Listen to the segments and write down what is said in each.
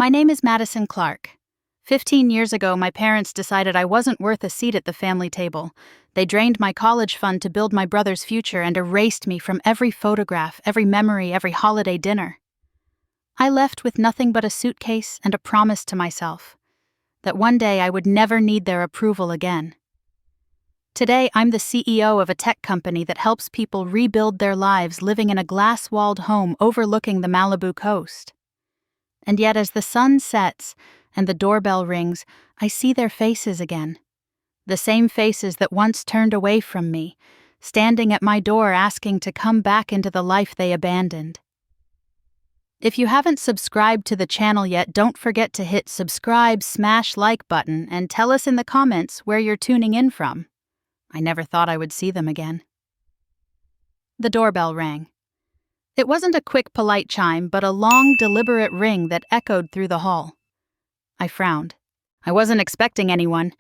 My name is Madison Clark. 15 years ago, my parents decided I wasn't worth a seat at the family table. They drained my college fund to build my brother's future and erased me from every photograph, every memory, every holiday dinner. I left with nothing but a suitcase and a promise to myself that one day I would never need their approval again. Today, I'm the CEO of a tech company that helps people rebuild their lives living in a glass-walled home overlooking the Malibu coast. And yet, as the sun sets and the doorbell rings, I see their faces again. The same faces that once turned away from me, standing at my door asking to come back into the life they abandoned. If you haven't subscribed to the channel yet, don't forget to hit subscribe, smash like button, and tell us in the comments where you're tuning in from. I never thought I would see them again. The doorbell rang. It wasn't a quick, polite chime, but a long, deliberate ring that echoed through the hall. I frowned. I wasn't expecting anyone.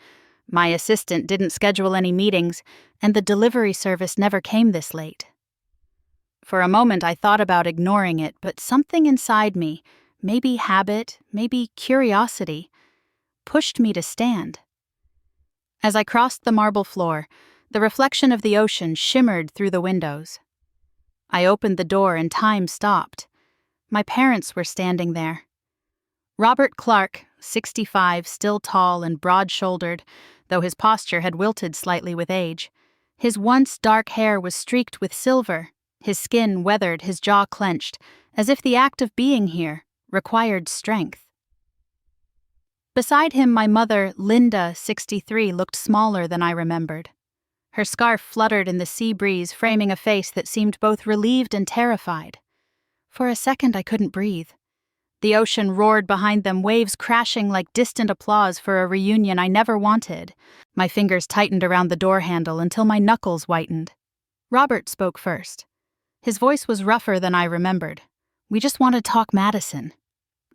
My assistant didn't schedule any meetings, and the delivery service never came this late. For a moment, I thought about ignoring it, but something inside me, maybe habit, maybe curiosity, pushed me to stand. As I crossed the marble floor, the reflection of the ocean shimmered through the windows. I opened the door and time stopped. My parents were standing there. Robert Clark, 65, still tall and broad-shouldered, though his posture had wilted slightly with age. His once dark hair was streaked with silver, his skin weathered, his jaw clenched, as if the act of being here required strength. Beside him, my mother, Linda, 63, looked smaller than I remembered. Her scarf fluttered in the sea breeze, framing a face that seemed both relieved and terrified. For a second, I couldn't breathe. The ocean roared behind them, waves crashing like distant applause for a reunion I never wanted. My fingers tightened around the door handle until my knuckles whitened. Robert spoke first. His voice was rougher than I remembered. "We just want to talk, Madison."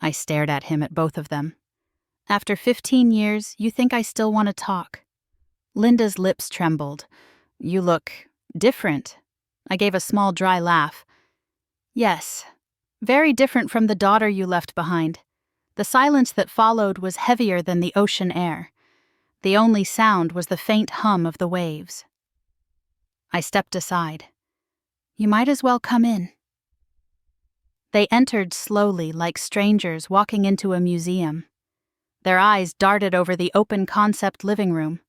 I stared at him, at both of them. "After 15 years, you think I still want to talk?" Linda's lips trembled. "You look different." I gave a small, dry laugh. "Yes, very different from the daughter you left behind." The silence that followed was heavier than the ocean air. The only sound was the faint hum of the waves. I stepped aside. "You might as well come in." They entered slowly, like strangers walking into a museum. Their eyes darted over the open-concept living room.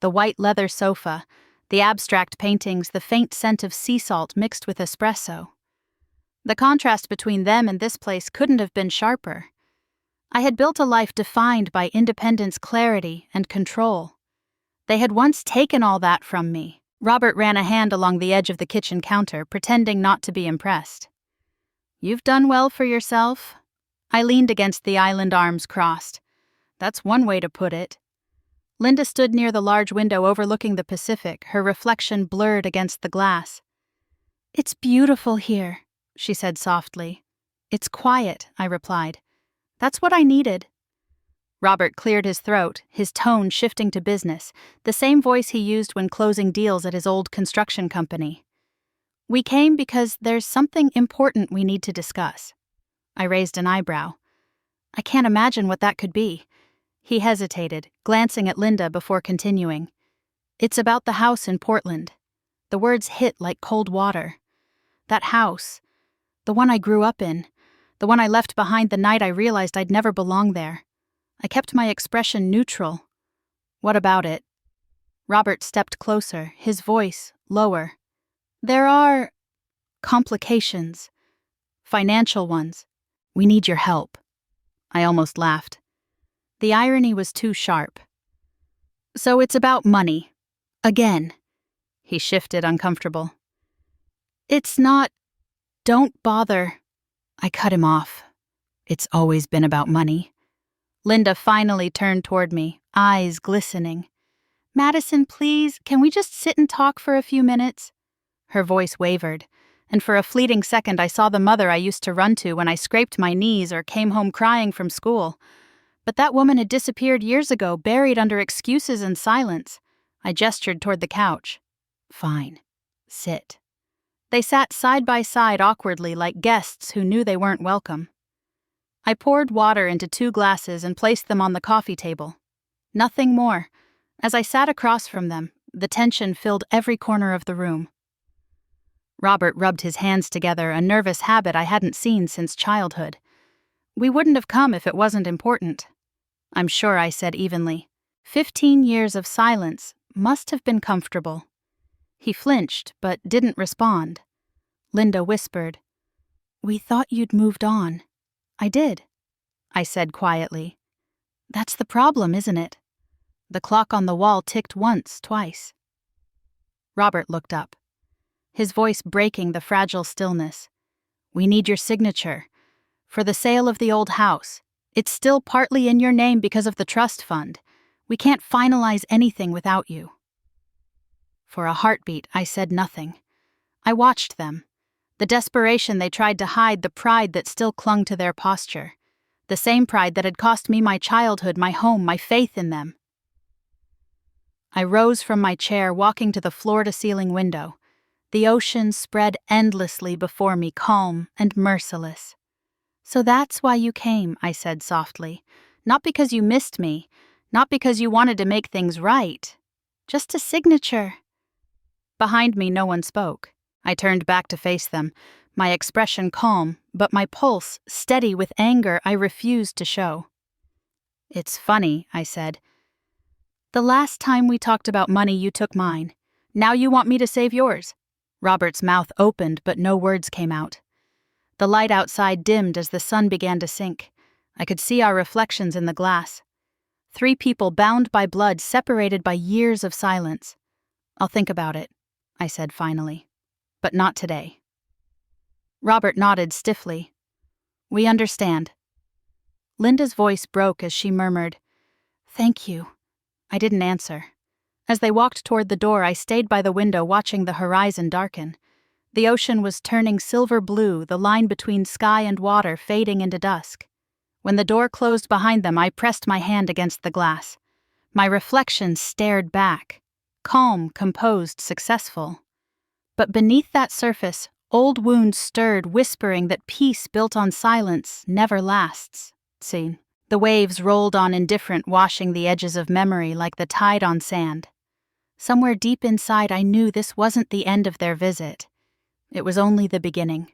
The white leather sofa, the abstract paintings, the faint scent of sea salt mixed with espresso. The contrast between them and this place couldn't have been sharper. I had built a life defined by independence, clarity, and control. They had once taken all that from me. Robert ran a hand along the edge of the kitchen counter, pretending not to be impressed. "You've done well for yourself." I leaned against the island, arms crossed. "That's one way to put it." Linda stood near the large window overlooking the Pacific, her reflection blurred against the glass. "It's beautiful here," she said softly. "It's quiet," I replied. "That's what I needed." Robert cleared his throat, his tone shifting to business, the same voice he used when closing deals at his old construction company. "We came because there's something important we need to discuss." I raised an eyebrow. "I can't imagine what that could be." He hesitated, glancing at Linda before continuing. "It's about the house in Portland." The words hit like cold water. That house, the one I grew up in, the one I left behind the night I realized I'd never belong there. I kept my expression neutral. "What about it?" Robert stepped closer, his voice lower. "There are complications. Financial ones. We need your help." I almost laughed. The irony was too sharp. "So it's about money. Again." He shifted, uncomfortable. "It's not. Don't bother." I cut him off. "It's always been about money." Linda finally turned toward me, eyes glistening. "Madison, please, can we just sit and talk for a few minutes?" Her voice wavered, and for a fleeting second I saw the mother I used to run to when I scraped my knees or came home crying from school. But that woman had disappeared years ago, buried under excuses and silence. I gestured toward the couch. "Fine. Sit." They sat side by side awkwardly like guests who knew they weren't welcome. I poured water into 2 glasses and placed them on the coffee table. Nothing more. As I sat across from them, the tension filled every corner of the room. Robert rubbed his hands together, a nervous habit I hadn't seen since childhood. We wouldn't have come if it wasn't important. I'm sure, I said evenly. 15 years of silence must have been comfortable. He flinched, but didn't respond. Linda whispered, "We thought you'd moved on." "I did," I said quietly. "That's the problem, isn't it?" The clock on the wall ticked once, twice. Robert looked up, his voice breaking the fragile stillness. "We need your signature. For the sale of the old house. It's still partly in your name because of the trust fund. We can't finalize anything without you." For a heartbeat, I said nothing. I watched them. The desperation they tried to hide, the pride that still clung to their posture. The same pride that had cost me my childhood, my home, my faith in them. I rose from my chair, walking to the floor-to-ceiling window. The ocean spread endlessly before me, calm and merciless. "So that's why you came," I said softly. "Not because you missed me, not because you wanted to make things right. Just a signature." Behind me, no one spoke. I turned back to face them, my expression calm, but my pulse steady with anger I refused to show. "It's funny," I said. "The last time we talked about money, you took mine. Now you want me to save yours." Robert's mouth opened, but no words came out. The light outside dimmed as the sun began to sink. I could see our reflections in the glass. 3 people bound by blood, separated by years of silence. "I'll think about it," I said finally. "But not today." Robert nodded stiffly. "We understand." Linda's voice broke as she murmured, "Thank you." I didn't answer. As they walked toward the door, I stayed by the window watching the horizon darken. The ocean was turning silver blue, the line between sky and water fading into dusk. When the door closed behind them, I pressed my hand against the glass. My reflection stared back, calm, composed, successful. But beneath that surface, old wounds stirred, whispering that peace built on silence never lasts. See, the waves rolled on indifferent, washing the edges of memory like the tide on sand. Somewhere deep inside, I knew this wasn't the end of their visit. It was only the beginning.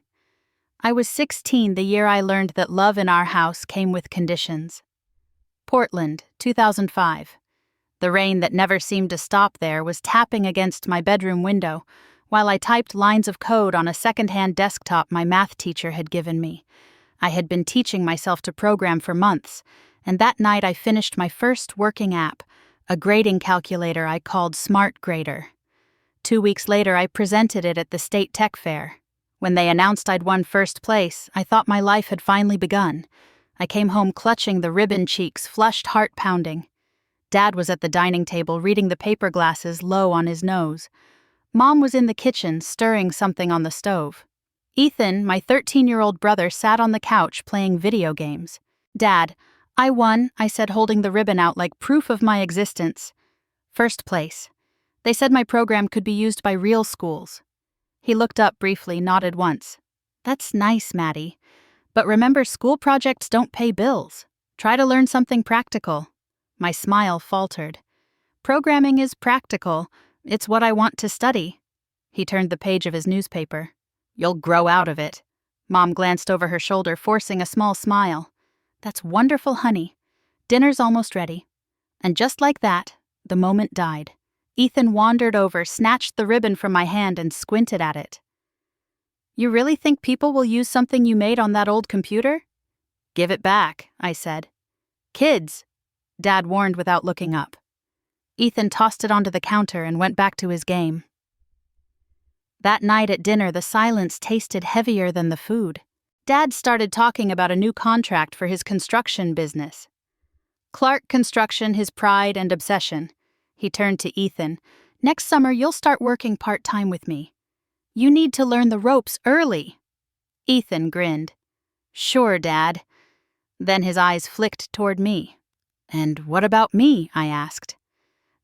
I was 16 the year I learned that love in our house came with conditions. Portland, 2005. The rain that never seemed to stop there was tapping against my bedroom window while I typed lines of code on a second-hand desktop my math teacher had given me. I had been teaching myself to program for months, and that night I finished my first working app, a grading calculator I called Smart Grader. 2 weeks later, I presented it at the state tech fair. When they announced I'd won first place, I thought my life had finally begun. I came home clutching the ribbon cheeks, flushed, heart pounding. Dad was at the dining table reading the paper glasses low on his nose. Mom was in the kitchen stirring something on the stove. Ethan, my 13-year-old brother, sat on the couch playing video games. "Dad, I won," I said, holding the ribbon out like proof of my existence. "First place. They said my program could be used by real schools." He looked up briefly, nodded once. "That's nice, Maddie. But remember, school projects don't pay bills. Try to learn something practical." My smile faltered. "Programming is practical. It's what I want to study." He turned the page of his newspaper. "You'll grow out of it." Mom glanced over her shoulder, forcing a small smile. "That's wonderful, honey. Dinner's almost ready." And just like that, the moment died. Ethan wandered over, snatched the ribbon from my hand, and squinted at it. "You really think people will use something you made on that old computer?" "Give it back," I said. "Kids," Dad warned without looking up. Ethan tossed it onto the counter and went back to his game. That night at dinner, the silence tasted heavier than the food. Dad started talking about a new contract for his construction business. Clark Construction, his pride and obsession. He turned to Ethan. "Next summer, you'll start working part-time with me. You need to learn the ropes early." Ethan grinned. "Sure, Dad." Then his eyes flicked toward me. "And what about me?" I asked.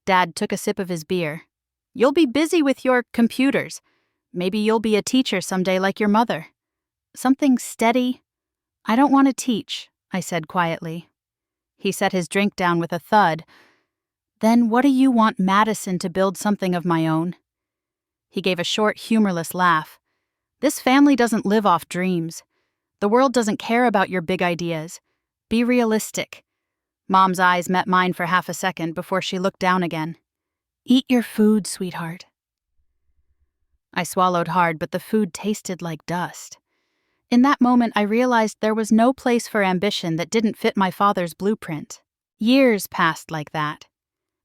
Dad took a sip of his beer. "You'll be busy with your computers. Maybe you'll be a teacher someday like your mother. Something steady." "I don't want to teach," I said quietly. He set his drink down with a thud. Then what do you want Madison to build something of my own? He gave a short, humorless laugh. This family doesn't live off dreams. The world doesn't care about your big ideas. Be realistic. Mom's eyes met mine for half a second before she looked down again. Eat your food, sweetheart. I swallowed hard, but the food tasted like dust. In that moment, I realized there was no place for ambition that didn't fit my father's blueprint. Years passed like that.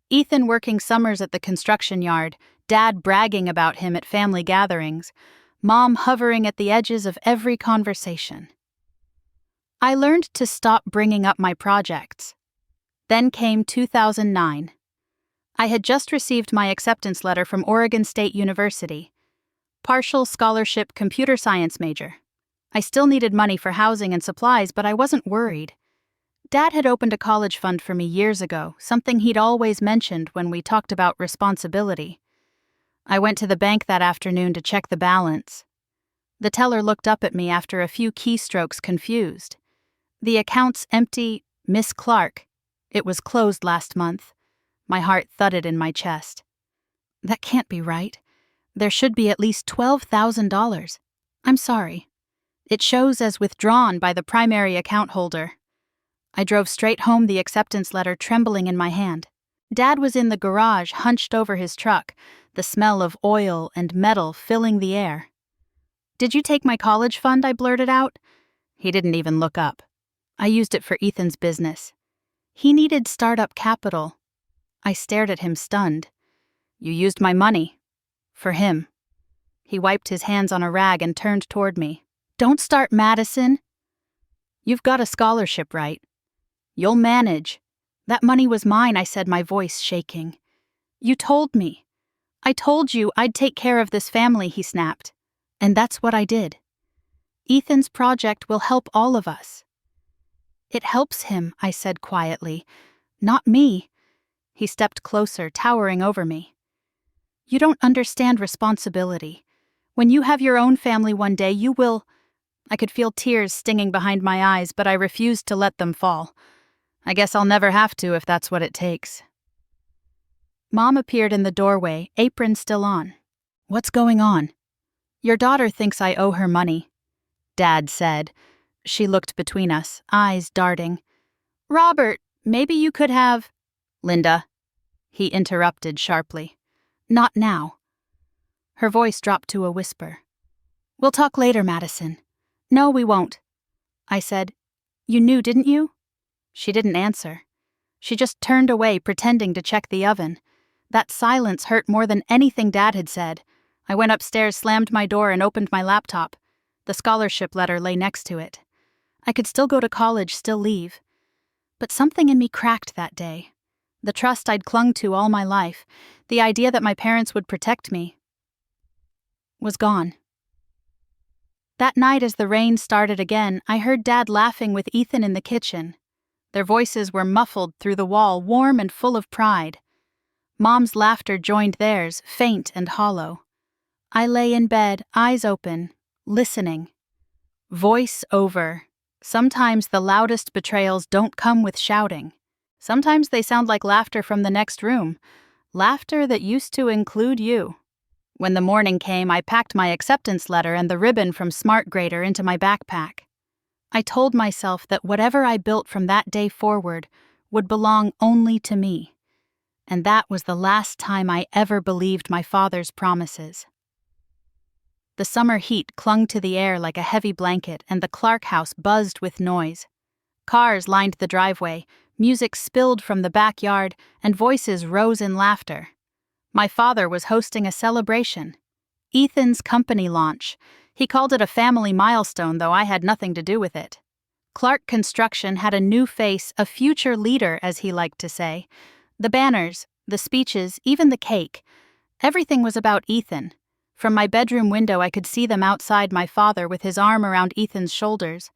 Ethan working summers at the construction yard, Dad bragging about him at family gatherings, Mom hovering at the edges of every conversation. I learned to stop bringing up my projects. Then came 2009. I had just received my acceptance letter from Oregon State University. Partial scholarship computer science major. I still needed money for housing and supplies, but I wasn't worried. Dad had opened a college fund for me years ago, something he'd always mentioned when we talked about responsibility. I went to the bank that afternoon to check the balance. The teller looked up at me after a few keystrokes, confused. The account's empty, Miss Clark. It was closed last month. My heart thudded in my chest. That can't be right. There should be at least $12,000. I'm sorry. It shows as withdrawn by the primary account holder. I drove straight home, the acceptance letter trembling in my hand. Dad was in the garage, hunched over his truck, the smell of oil and metal filling the air. Did you take my college fund? I blurted out. He didn't even look up. I used it for Ethan's business. He needed startup capital. I stared at him, stunned. You used my money. For him. He wiped his hands on a rag and turned toward me. Don't start, Madison. You've got a scholarship, right? You'll manage. That money was mine, I said, my voice shaking. You told me. I told you I'd take care of this family, he snapped. And that's what I did. Ethan's project will help all of us. It helps him, I said quietly. Not me. He stepped closer, towering over me. You don't understand responsibility. When you have your own family one day, you will... I could feel tears stinging behind my eyes, but I refused to let them fall. I guess I'll never have to if that's what it takes. Mom appeared in the doorway, apron still on. What's going on? Your daughter thinks I owe her money, Dad said. She looked between us, eyes darting. Robert, maybe you could have... Linda, he interrupted sharply. Not now. Her voice dropped to a whisper. We'll talk later, Madison. No, we won't. I said, You knew, didn't you? She didn't answer. She just turned away, pretending to check the oven. That silence hurt more than anything Dad had said. I went upstairs, slammed my door, and opened my laptop. The scholarship letter lay next to it. I could still go to college, still leave. But something in me cracked that day. The trust I'd clung to all my life, the idea that my parents would protect me, was gone. That night, as the rain started again, I heard Dad laughing with Ethan in the kitchen. Their voices were muffled through the wall, warm and full of pride. Mom's laughter joined theirs, faint and hollow. I lay in bed, eyes open, listening. Voice over. Sometimes the loudest betrayals don't come with shouting. Sometimes they sound like laughter from the next room, laughter that used to include you. When the morning came, I packed my acceptance letter and the ribbon from Smart Grader into my backpack. I told myself that whatever I built from that day forward would belong only to me. And that was the last time I ever believed my father's promises. The summer heat clung to the air like a heavy blanket, and the Clark house buzzed with noise. Cars lined the driveway, music spilled from the backyard, and voices rose in laughter. My father was hosting a celebration. Ethan's company launch. He called it a family milestone, though I had nothing to do with it. Clark Construction had a new face, a future leader, as he liked to say. The banners, the speeches, even the cake. Everything was about Ethan. From my bedroom window, I could see them outside, my father with his arm around Ethan's shoulders,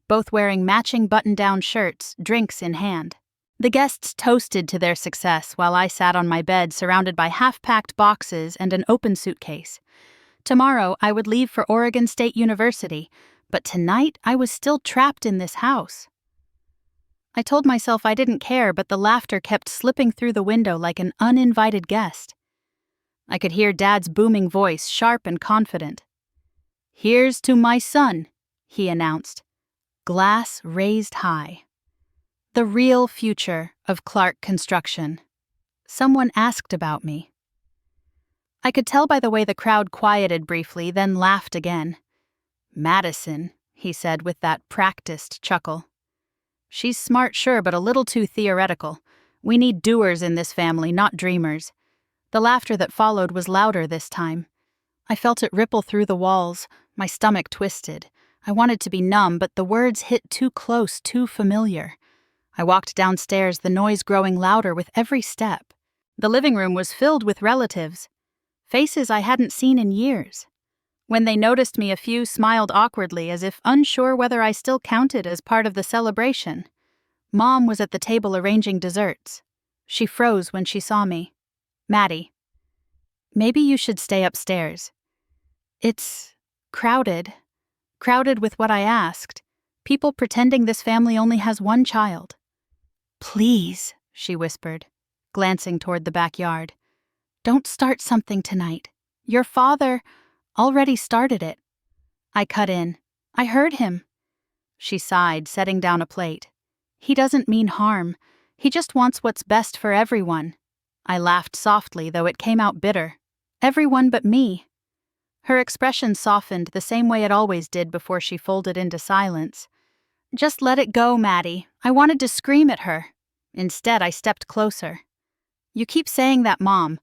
both wearing matching button-down shirts, drinks in hand. The guests toasted to their success while I sat on my bed surrounded by half-packed boxes and an open suitcase. Tomorrow, I would leave for Oregon State University, but tonight I was still trapped in this house. I told myself I didn't care, but the laughter kept slipping through the window like an uninvited guest. I could hear Dad's booming voice, sharp and confident. "Here's to my son," he announced, glass raised high. The real future of Clark Construction. Someone asked about me. I could tell by the way the crowd quieted briefly, then laughed again. "Madison," he said with that practiced chuckle. "She's smart, sure, but a little too theoretical. We need doers in this family, not dreamers." The laughter that followed was louder this time. I felt it ripple through the walls, my stomach twisted. I wanted to be numb, but the words hit too close, too familiar. I walked downstairs, the noise growing louder with every step. The living room was filled with relatives, faces I hadn't seen in years. When they noticed me, a few smiled awkwardly, as if unsure whether I still counted as part of the celebration. Mom was at the table arranging desserts. She froze when she saw me. "Maddie, maybe you should stay upstairs. It's crowded with what I asked. People pretending this family only has one child." "Please," she whispered, glancing toward the backyard. "Don't start something tonight. Your father already started it." I cut in. "I heard him." She sighed, setting down a plate. "He doesn't mean harm. He just wants what's best for everyone." I laughed softly, though it came out bitter. "Everyone but me." Her expression softened the same way it always did before she folded into silence. "Just let it go, Maddie." I wanted to scream at her. Instead, I stepped closer. "You keep saying that, Mom,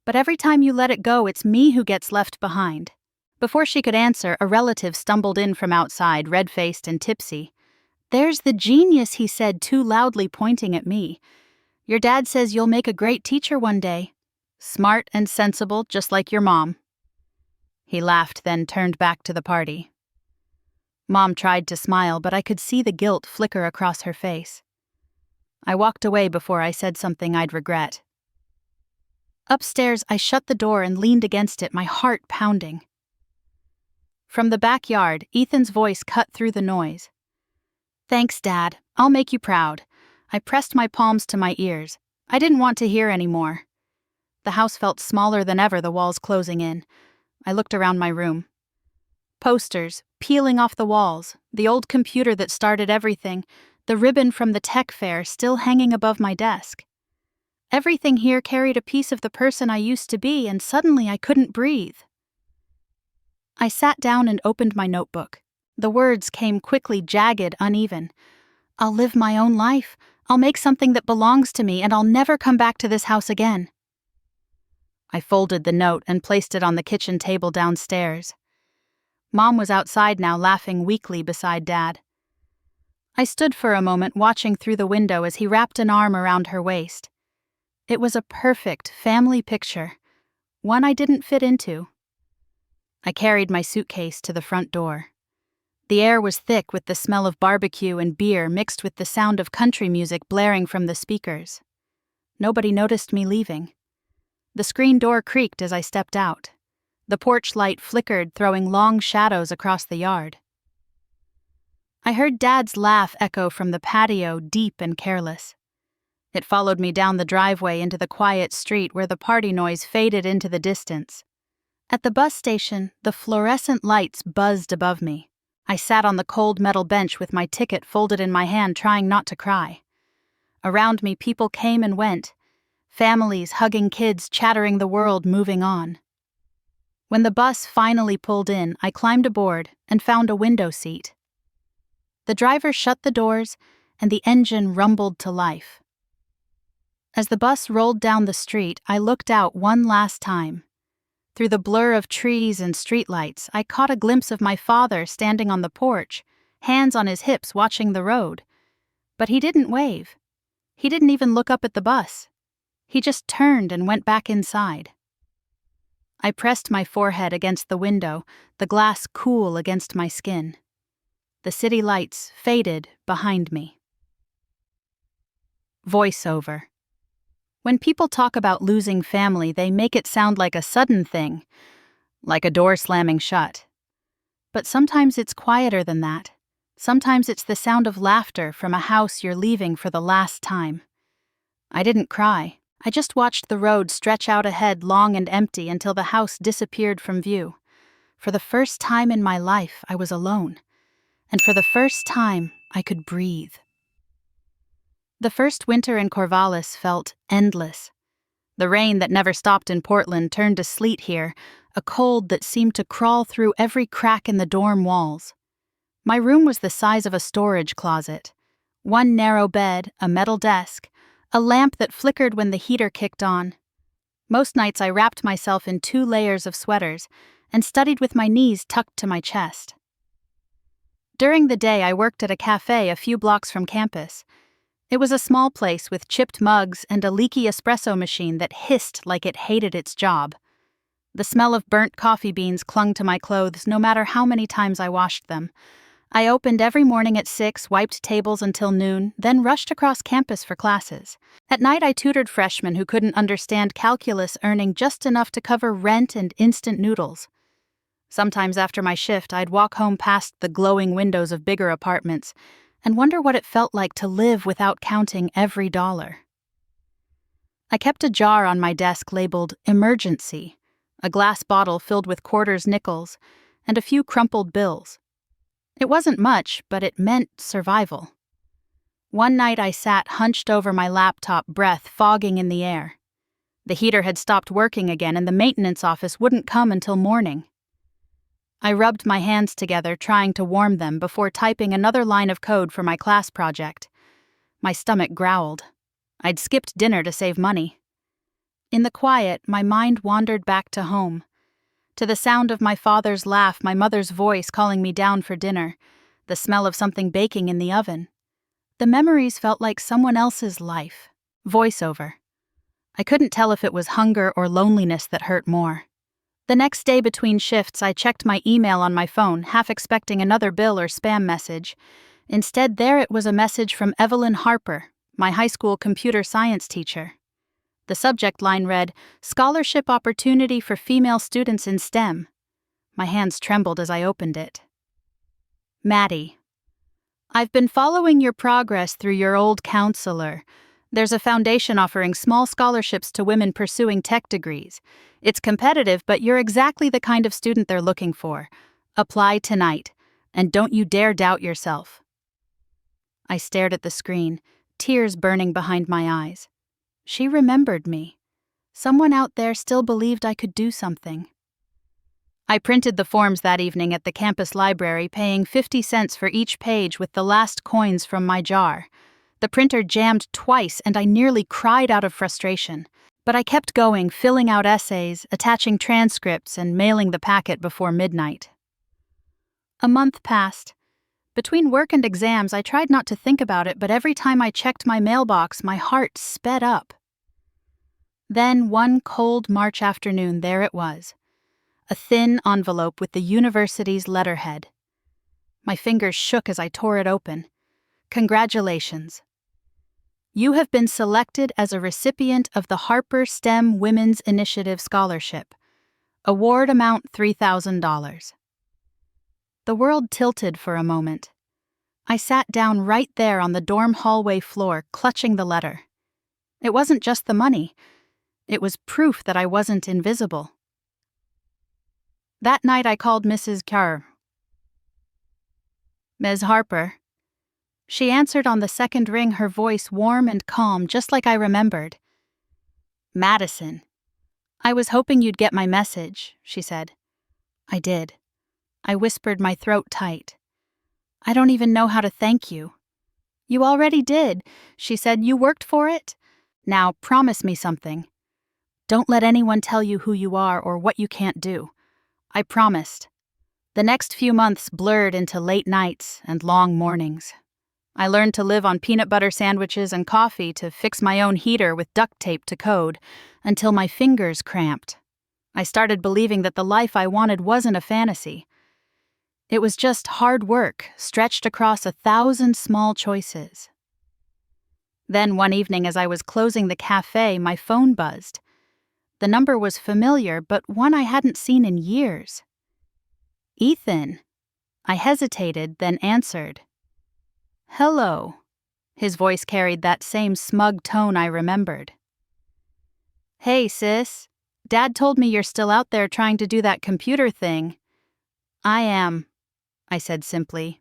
but every time you let it go, it's me who gets left behind." Before she could answer, a relative stumbled in from outside, red-faced and tipsy. "There's the genius," he said, too loudly, pointing at me. "Your dad says you'll make a great teacher one day. Smart and sensible, just like your mom." He laughed, then turned back to the party. Mom tried to smile, but I could see the guilt flicker across her face. I walked away before I said something I'd regret. Upstairs, I shut the door and leaned against it, my heart pounding. From the backyard, Ethan's voice cut through the noise. "Thanks, Dad. I'll make you proud." I pressed my palms to my ears. I didn't want to hear any more. The house felt smaller than ever, the walls closing in. I looked around my room. Posters, peeling off the walls, the old computer that started everything, the ribbon from the tech fair still hanging above my desk. Everything here carried a piece of the person I used to be, and suddenly I couldn't breathe. I sat down and opened my notebook. The words came quickly, jagged, uneven. "I'll live my own life. I'll make something that belongs to me, and I'll never come back to this house again." I folded the note and placed it on the kitchen table downstairs. Mom was outside now, laughing weakly beside Dad. I stood for a moment, watching through the window as he wrapped an arm around her waist. It was a perfect family picture, one I didn't fit into. I carried my suitcase to the front door. The air was thick with the smell of barbecue and beer mixed with the sound of country music blaring from the speakers. Nobody noticed me leaving. The screen door creaked as I stepped out. The porch light flickered, throwing long shadows across the yard. I heard Dad's laugh echo from the patio, deep and careless. It followed me down the driveway into the quiet street where the party noise faded into the distance. At the bus station, the fluorescent lights buzzed above me. I sat on the cold metal bench with my ticket folded in my hand, trying not to cry. Around me, people came and went. Families hugging kids, chattering, the world moving on. When the bus finally pulled in, I climbed aboard and found a window seat. The driver shut the doors, and the engine rumbled to life. As the bus rolled down the street, I looked out one last time. Through the blur of trees and streetlights, I caught a glimpse of my father standing on the porch, hands on his hips watching the road. But he didn't wave. He didn't even look up at the bus. He just turned and went back inside. I pressed my forehead against the window, the glass cool against my skin. The city lights faded behind me. Voiceover. When people talk about losing family, they make it sound like a sudden thing, like a door slamming shut. But sometimes it's quieter than that. Sometimes it's the sound of laughter from a house you're leaving for the last time. I didn't cry. I just watched the road stretch out ahead long and empty until the house disappeared from view. For the first time in my life, I was alone. And for the first time, I could breathe. The first winter in Corvallis felt endless. The rain that never stopped in Portland turned to sleet here, a cold that seemed to crawl through every crack in the dorm walls. My room was the size of a storage closet. One narrow bed, a metal desk, a lamp that flickered when the heater kicked on. Most nights I wrapped myself in 2 layers of sweaters and studied with my knees tucked to my chest. During the day, I worked at a cafe a few blocks from campus. It was a small place with chipped mugs and a leaky espresso machine that hissed like it hated its job. The smell of burnt coffee beans clung to my clothes no matter how many times I washed them. I opened every morning at 6, wiped tables until noon, then rushed across campus for classes. At night, I tutored freshmen who couldn't understand calculus, earning just enough to cover rent and instant noodles. Sometimes after my shift, I'd walk home past the glowing windows of bigger apartments and wonder what it felt like to live without counting every dollar. I kept a jar on my desk labeled emergency, a glass bottle filled with quarters, nickels, and a few crumpled bills. It wasn't much, but it meant survival. One night I sat hunched over my laptop, breath fogging in the air. The heater had stopped working again and the maintenance office wouldn't come until morning. I rubbed my hands together, trying to warm them before typing another line of code for my class project. My stomach growled. I'd skipped dinner to save money. In the quiet, my mind wandered back to home. To the sound of my father's laugh, my mother's voice calling me down for dinner, the smell of something baking in the oven. The memories felt like someone else's life. Voiceover. I couldn't tell if it was hunger or loneliness that hurt more. The next day between shifts, I checked my email on my phone, half expecting another bill or spam message. Instead, there it was a message from Evelyn Harper, my high school computer science teacher. The subject line read, "Scholarship opportunity for female students in STEM." My hands trembled as I opened it. Maddie, I've been following your progress through your old counselor. There's a foundation offering small scholarships to women pursuing tech degrees. It's competitive, but you're exactly the kind of student they're looking for. Apply tonight, and don't you dare doubt yourself. I stared at the screen, tears burning behind my eyes. She remembered me. Someone out there still believed I could do something. I printed the forms that evening at the campus library, paying 50 cents for each page with the last coins from my jar. The printer jammed twice and I nearly cried out of frustration. But I kept going, filling out essays, attaching transcripts, and mailing the packet before midnight. A month passed. Between work and exams, I tried not to think about it, but every time I checked my mailbox, my heart sped up. Then, one cold March afternoon, there it was. A thin envelope with the university's letterhead. My fingers shook as I tore it open. Congratulations. You have been selected as a recipient of the Harper STEM Women's Initiative Scholarship. Award amount $3,000. The world tilted for a moment. I sat down right there on the dorm hallway floor, clutching the letter. It wasn't just the money. It was proof that I wasn't invisible. That night I called Mrs. Carr. Ms. Harper. She answered on the second ring, her voice warm and calm, just like I remembered. Madison. I was hoping you'd get my message, she said. I did. I whispered, my throat tight. I don't even know how to thank you. You already did, she said. You worked for it? Now promise me something. Don't let anyone tell you who you are or what you can't do. I promised. The next few months blurred into late nights and long mornings. I learned to live on peanut butter sandwiches and coffee, to fix my own heater with duct tape to code, until my fingers cramped. I started believing that the life I wanted wasn't a fantasy. It was just hard work, stretched across 1,000 small choices. Then one evening as I was closing the cafe, my phone buzzed. The number was familiar, but one I hadn't seen in years. Ethan. I hesitated, then answered. Hello. His voice carried that same smug tone I remembered. Hey, sis. Dad told me you're still out there trying to do that computer thing. I am, I said simply.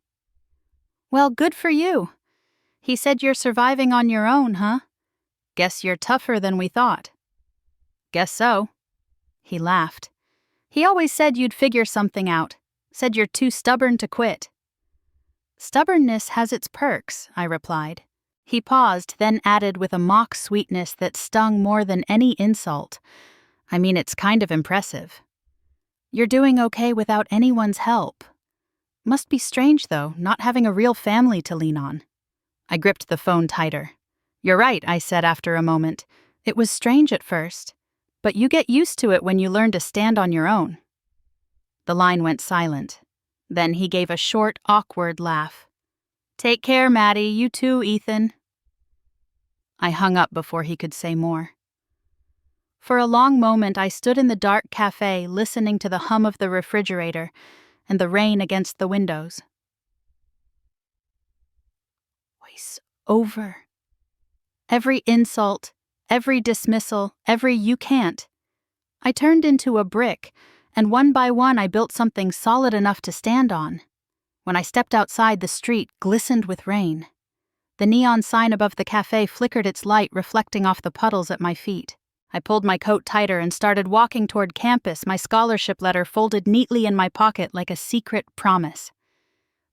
Well, good for you. He said you're surviving on your own, huh? Guess you're tougher than we thought. Guess so. He laughed. He always said you'd figure something out. Said you're too stubborn to quit. Stubbornness has its perks, I replied. He paused, then added with a mock sweetness that stung more than any insult. I mean, it's kind of impressive. You're doing okay without anyone's help. Must be strange, though, not having a real family to lean on. I gripped the phone tighter. You're right, I said after a moment. It was strange at first, but you get used to it when you learn to stand on your own. The line went silent. Then he gave a short, awkward laugh. Take care, Maddie. You too, Ethan. I hung up before he could say more. For a long moment, I stood in the dark cafe listening to the hum of the refrigerator and the rain against the windows. Voice over. Every insult, every dismissal, every you can't. I turned into a brick, and one by one I built something solid enough to stand on. When I stepped outside, the street glistened with rain. The neon sign above the cafe flickered its light, reflecting off the puddles at my feet. I pulled my coat tighter and started walking toward campus, my scholarship letter folded neatly in my pocket like a secret promise.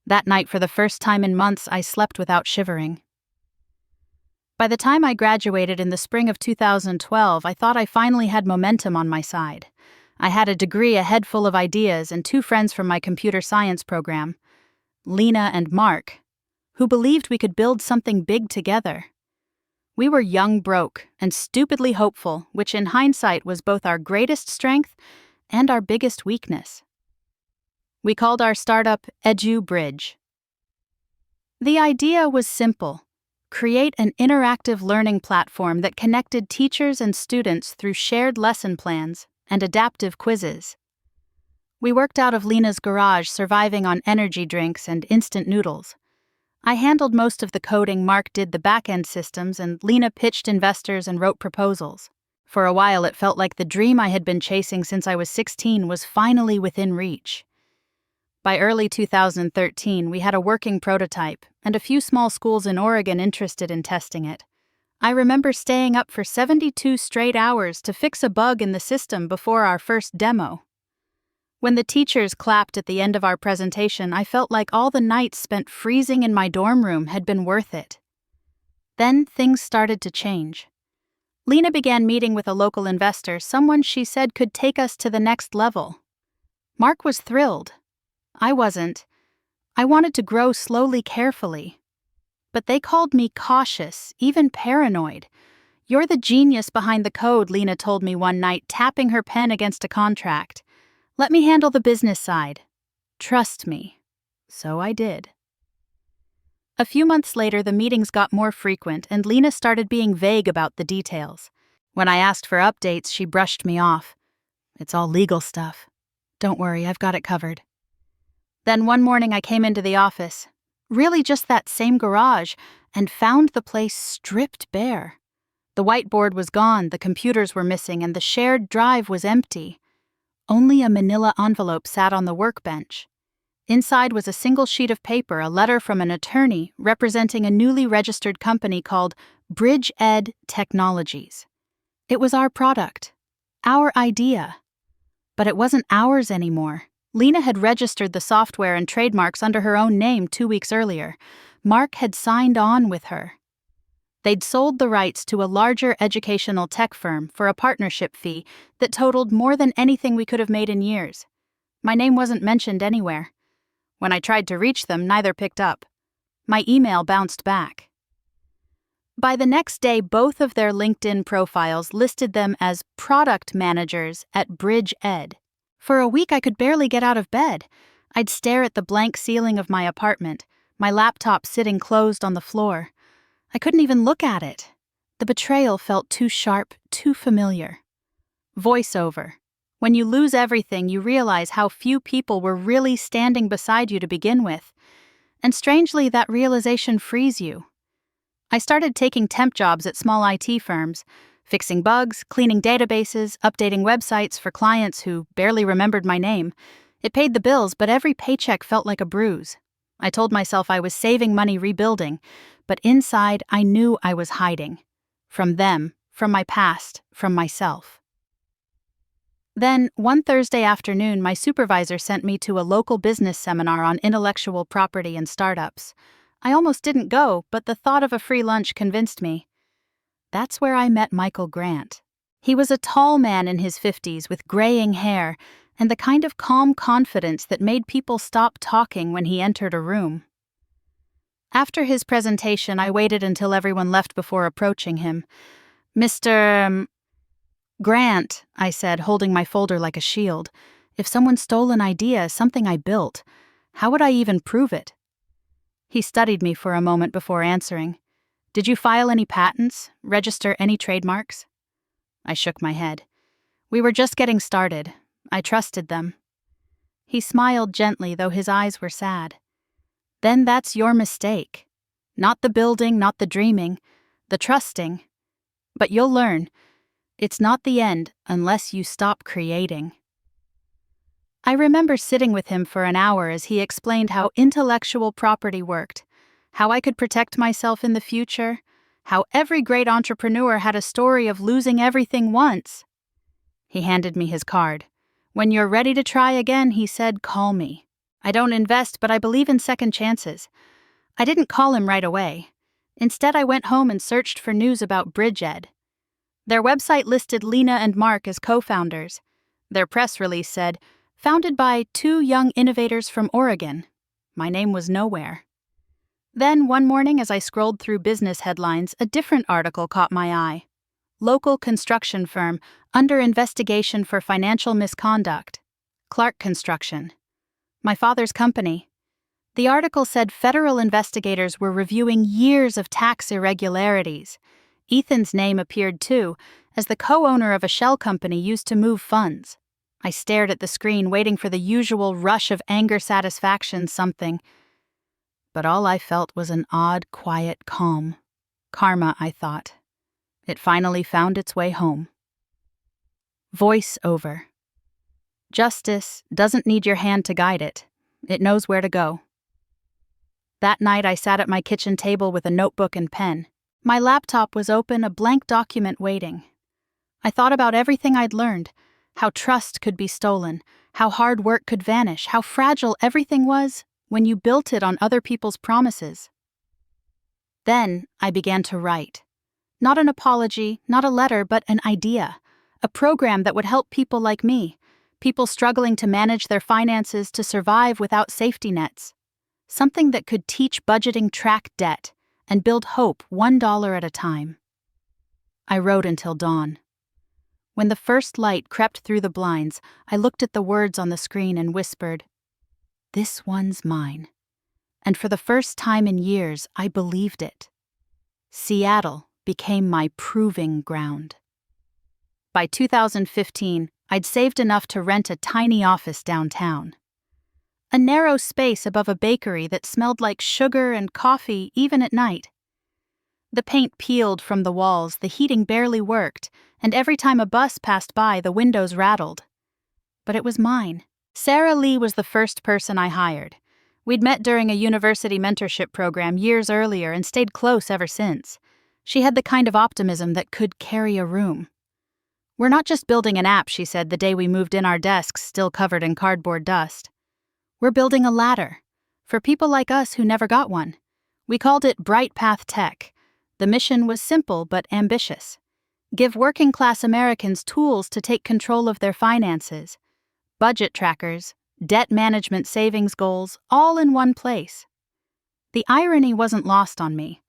That night, for the first time in months, I slept without shivering. By the time I graduated in the spring of 2012, I thought I finally had momentum on my side. I had a degree, a head full of ideas, and 2 friends from my computer science program, Lena and Mark, who believed we could build something big together. We were young, broke, and stupidly hopeful, which in hindsight was both our greatest strength and our biggest weakness. We called our startup EduBridge. The idea was simple: create an interactive learning platform that connected teachers and students through shared lesson plans and adaptive quizzes. We worked out of Lena's garage, surviving on energy drinks and instant noodles. I handled most of the coding, Mark did the back-end systems, and Lena pitched investors and wrote proposals. For a while, it felt like the dream I had been chasing since I was 16 was finally within reach. By early 2013, we had a working prototype, and a few small schools in Oregon interested in testing it. I remember staying up for 72 straight hours to fix a bug in the system before our first demo. When the teachers clapped at the end of our presentation, I felt like all the nights spent freezing in my dorm room had been worth it. Then things started to change. Lena began meeting with a local investor, someone she said could take us to the next level. Mark was thrilled. I wasn't. I wanted to grow slowly, carefully. But they called me cautious, even paranoid. You're the genius behind the code, Lena told me one night, tapping her pen against a contract. Let me handle the business side. Trust me. So I did. A few months later, the meetings got more frequent, and Lena started being vague about the details. When I asked for updates, she brushed me off. It's all legal stuff. Don't worry, I've got it covered. Then one morning I came into the office, really just that same garage, and found the place stripped bare. The whiteboard was gone, the computers were missing, and the shared drive was empty. Only a manila envelope sat on the workbench. Inside was a single sheet of paper, a letter from an attorney representing a newly registered company called Bridge Ed Technologies. It was our product, our idea. But it wasn't ours anymore. Lena had registered the software and trademarks under her own name 2 weeks earlier. Mark had signed on with her. They'd sold the rights to a larger educational tech firm for a partnership fee that totaled more than anything we could have made in years. My name wasn't mentioned anywhere. When I tried to reach them, neither picked up. My email bounced back. By the next day, both of their LinkedIn profiles listed them as product managers at Bridge Ed. For a week, I could barely get out of bed. I'd stare at the blank ceiling of my apartment, my laptop sitting closed on the floor. I couldn't even look at it. The betrayal felt too sharp, too familiar. Voiceover. When you lose everything, you realize how few people were really standing beside you to begin with. And strangely, that realization frees you. I started taking temp jobs at small IT firms, fixing bugs, cleaning databases, updating websites for clients who barely remembered my name. It paid the bills, but every paycheck felt like a bruise. I told myself I was saving money rebuilding, but inside I knew I was hiding. From them, from my past, from myself. Then, one Thursday afternoon, my supervisor sent me to a local business seminar on intellectual property and startups. I almost didn't go, but the thought of a free lunch convinced me. That's where I met Michael Grant. He was a tall man in his 50s with graying hair and the kind of calm confidence that made people stop talking when he entered a room. After his presentation, I waited until everyone left before approaching him. Mr. Grant, I said, holding my folder like a shield. If someone stole an idea, something I built, how would I even prove it? He studied me for a moment before answering. Did you file any patents, register any trademarks? I shook my head. We were just getting started. I trusted them. He smiled gently, though his eyes were sad. Then that's your mistake. Not the building, not the dreaming, the trusting. But you'll learn. It's not the end unless you stop creating. I remember sitting with him for an hour as he explained how intellectual property worked, how I could protect myself in the future, how every great entrepreneur had a story of losing everything once. He handed me his card. When you're ready to try again, he said, call me. I don't invest, but I believe in second chances. I didn't call him right away. Instead, I went home and searched for news about Bridgeed. Their website listed Lena and Mark as co-founders. Their press release said, founded by 2 young innovators from Oregon. My name was nowhere. Then, one morning as I scrolled through business headlines, a different article caught my eye. Local construction firm under investigation for financial misconduct. Clark Construction. My father's company. The article said federal investigators were reviewing years of tax irregularities. Ethan's name appeared too, as the co-owner of a shell company used to move funds. I stared at the screen, waiting for the usual rush of anger, satisfaction, something. But all I felt was an odd, quiet calm. Karma, I thought. It finally found its way home. Voice over. Justice doesn't need your hand to guide it. It knows where to go. That night I sat at my kitchen table with a notebook and pen. My laptop was open, a blank document waiting. I thought about everything I'd learned, how trust could be stolen, how hard work could vanish, how fragile everything was when you built it on other people's promises. Then I began to write. Not an apology, not a letter, but an idea. A program that would help people like me, people struggling to manage their finances, to survive without safety nets. Something that could teach budgeting, track debt, and build hope $1 at a time. I wrote until dawn. When the first light crept through the blinds, I looked at the words on the screen and whispered, "This one's mine." And for the first time in years, I believed it. Seattle became my proving ground. By 2015, I'd saved enough to rent a tiny office downtown. A narrow space above a bakery that smelled like sugar and coffee even at night. The paint peeled from the walls, the heating barely worked, and every time a bus passed by, the windows rattled. But it was mine. Sarah Lee was the first person I hired. We'd met during a university mentorship program years earlier and stayed close ever since. She had the kind of optimism that could carry a room. We're not just building an app, she said the day we moved in, our desks still covered in cardboard dust. We're building a ladder for people like us who never got one. We called it Bright Path Tech. The mission was simple but ambitious. Give working-class Americans tools to take control of their finances. Budget trackers, debt management, savings goals, all in one place. The irony wasn't lost on me.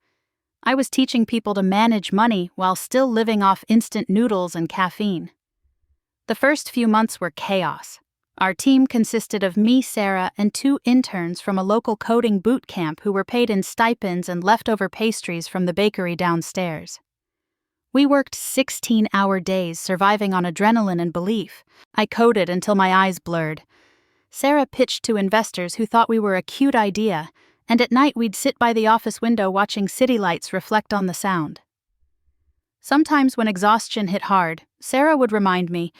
I was teaching people to manage money while still living off instant noodles and caffeine. The first few months were chaos. Our team consisted of me, Sarah, and 2 interns from a local coding boot camp who were paid in stipends and leftover pastries from the bakery downstairs. We worked 16-hour days, surviving on adrenaline and belief. I coded until my eyes blurred. Sarah pitched to investors who thought we were a cute idea, and at night we'd sit by the office window watching city lights reflect on the sound. Sometimes when exhaustion hit hard, Sarah would remind me,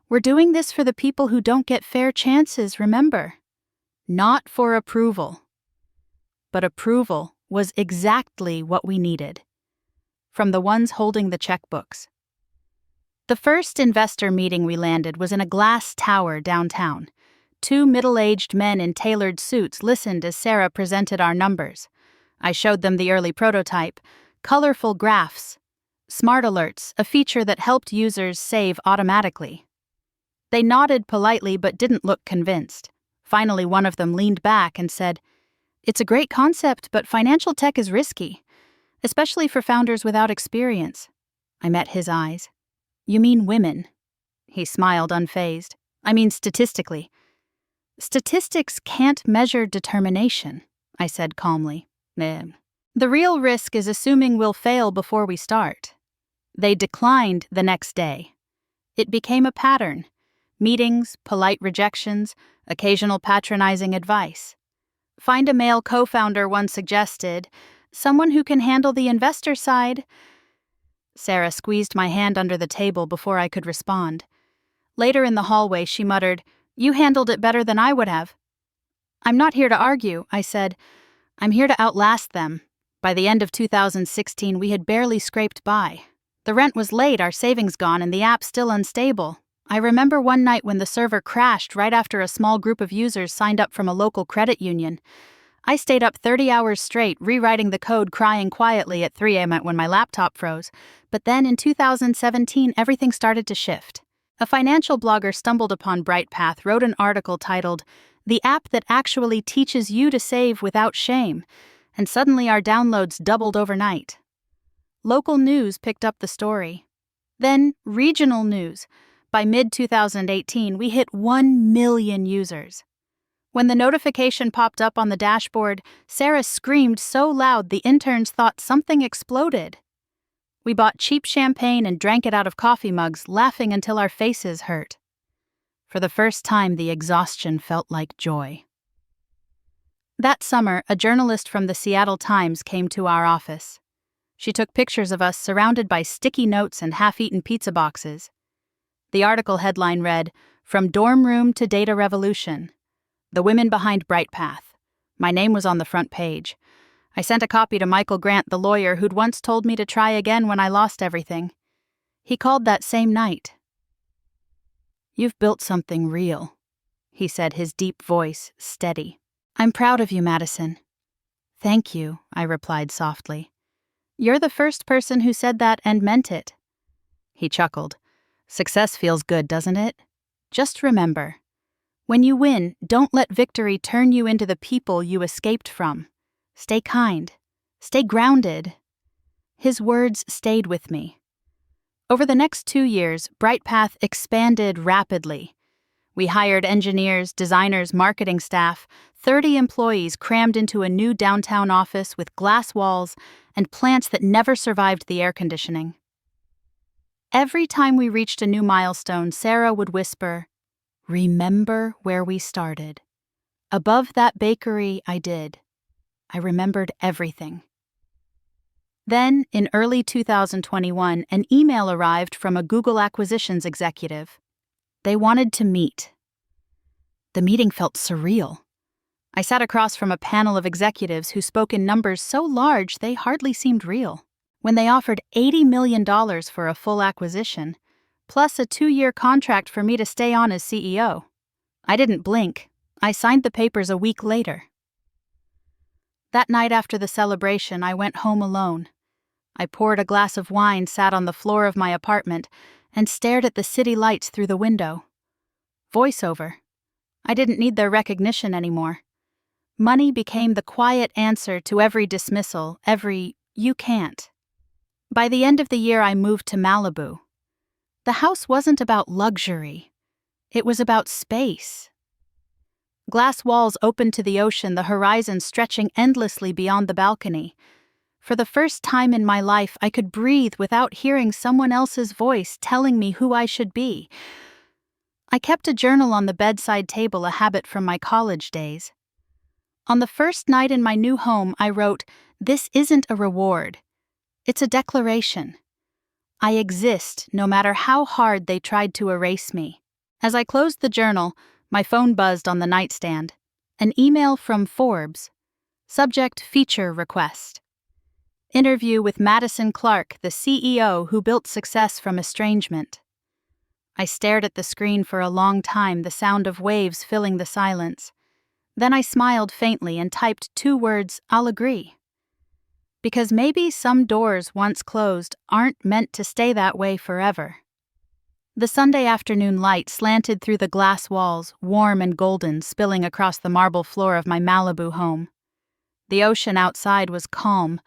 "We're doing this for the people who don't get fair chances, remember? Not for approval." But approval was exactly what we needed. From the ones holding the checkbooks. The first investor meeting we landed was in a glass tower downtown. 2 middle-aged men in tailored suits listened as Sarah presented our numbers. I showed them the early prototype, colorful graphs, smart alerts, a feature that helped users save automatically. They nodded politely but didn't look convinced. Finally, one of them leaned back and said, "It's a great concept, but financial tech is risky, especially for founders without experience." I met his eyes. "You mean women?" He smiled unfazed. "I mean statistically." "Statistics can't measure determination," I said calmly. "The real risk is assuming we'll fail before we start." They declined the next day. It became a pattern. Meetings, polite rejections, occasional patronizing advice. "Find a male co-founder," one suggested. "Someone who can handle the investor side." Sarah squeezed my hand under the table before I could respond. Later in the hallway, she muttered, "You handled it better than I would have." "I'm not here to argue," I said. "I'm here to outlast them." By the end of 2016, we had barely scraped by. The rent was late, our savings gone, and the app still unstable. I remember one night when the server crashed right after a small group of users signed up from a local credit union. I stayed up 30 hours straight, rewriting the code, crying quietly at 3 a.m. when my laptop froze. But then in 2017, everything started to shift. A financial blogger stumbled upon BrightPath, wrote an article titled, "The app that actually teaches you to save without shame," and suddenly our downloads doubled overnight. Local news picked up the story. Then regional news. By mid-2018, we hit 1 million users. When the notification popped up on the dashboard, Sarah screamed so loud the interns thought something exploded. We bought cheap champagne and drank it out of coffee mugs, laughing until our faces hurt. For the first time, the exhaustion felt like joy. That summer, a journalist from the Seattle Times came to our office. She took pictures of us surrounded by sticky notes and half-eaten pizza boxes. The article headline read, "From Dorm Room to Data Revolution. The Women Behind BrightPath." My name was on the front page. I sent a copy to Michael Grant, the lawyer who'd once told me to try again when I lost everything. He called that same night. "You've built something real," he said, his deep voice steady. "I'm proud of you, Madison." "Thank you," I replied softly. "You're the first person who said that and meant it." He chuckled. "Success feels good, doesn't it? Just remember, when you win, don't let victory turn you into the people you escaped from. Stay kind. Stay grounded." His words stayed with me. Over the next 2 years, BrightPath expanded rapidly. We hired engineers, designers, marketing staff, 30 employees crammed into a new downtown office with glass walls and plants that never survived the air conditioning. Every time we reached a new milestone, Sarah would whisper, "Remember where we started." Above that bakery, I did. I remembered everything. Then, in early 2021, an email arrived from a Google acquisitions executive. They wanted to meet. The meeting felt surreal. I sat across from a panel of executives who spoke in numbers so large they hardly seemed real. When they offered $80 million for a full acquisition, plus a 2-year contract for me to stay on as CEO, I didn't blink. I signed the papers a week later. That night after the celebration, I went home alone. I poured a glass of wine, sat on the floor of my apartment, and stared at the city lights through the window. Voiceover. I didn't need their recognition anymore. Money became the quiet answer to every dismissal, every "you can't." By the end of the year, I moved to Malibu. The house wasn't about luxury. It was about space. Glass walls opened to the ocean, the horizon stretching endlessly beyond the balcony. For the first time in my life, I could breathe without hearing someone else's voice telling me who I should be. I kept a journal on the bedside table, a habit from my college days. On the first night in my new home, I wrote, "This isn't a reward. It's a declaration. I exist no matter how hard they tried to erase me." As I closed the journal, my phone buzzed on the nightstand. An email from Forbes. Subject: feature request. Interview with Madison Clark, the CEO who built success from estrangement. I stared at the screen for a long time, the sound of waves filling the silence. Then I smiled faintly and typed 2 words, "I'll agree." Because maybe some doors once closed aren't meant to stay that way forever. The Sunday afternoon light slanted through the glass walls, warm and golden, spilling across the marble floor of my Malibu home. The ocean outside was calm,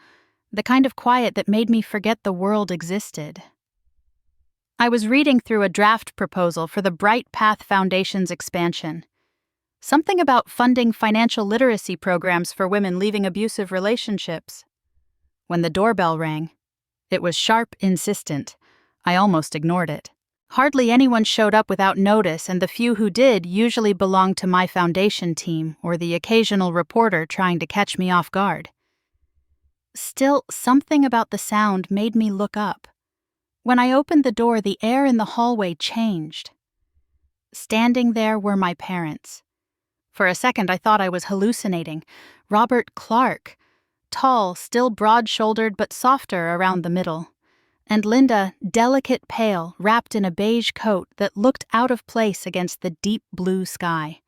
the kind of quiet that made me forget the world existed. I was reading through a draft proposal for the Bright Path Foundation's expansion. Something about funding financial literacy programs for women leaving abusive relationships. When the doorbell rang, it was sharp, insistent. I almost ignored it. Hardly anyone showed up without notice, and the few who did usually belonged to my foundation team or the occasional reporter trying to catch me off guard. Still, something about the sound made me look up. When I opened the door, the air in the hallway changed. Standing there were my parents. For a second, I thought I was hallucinating. Robert Clark, tall, still broad-shouldered but softer around the middle. And Linda, delicate pale, wrapped in a beige coat that looked out of place against the deep blue sky.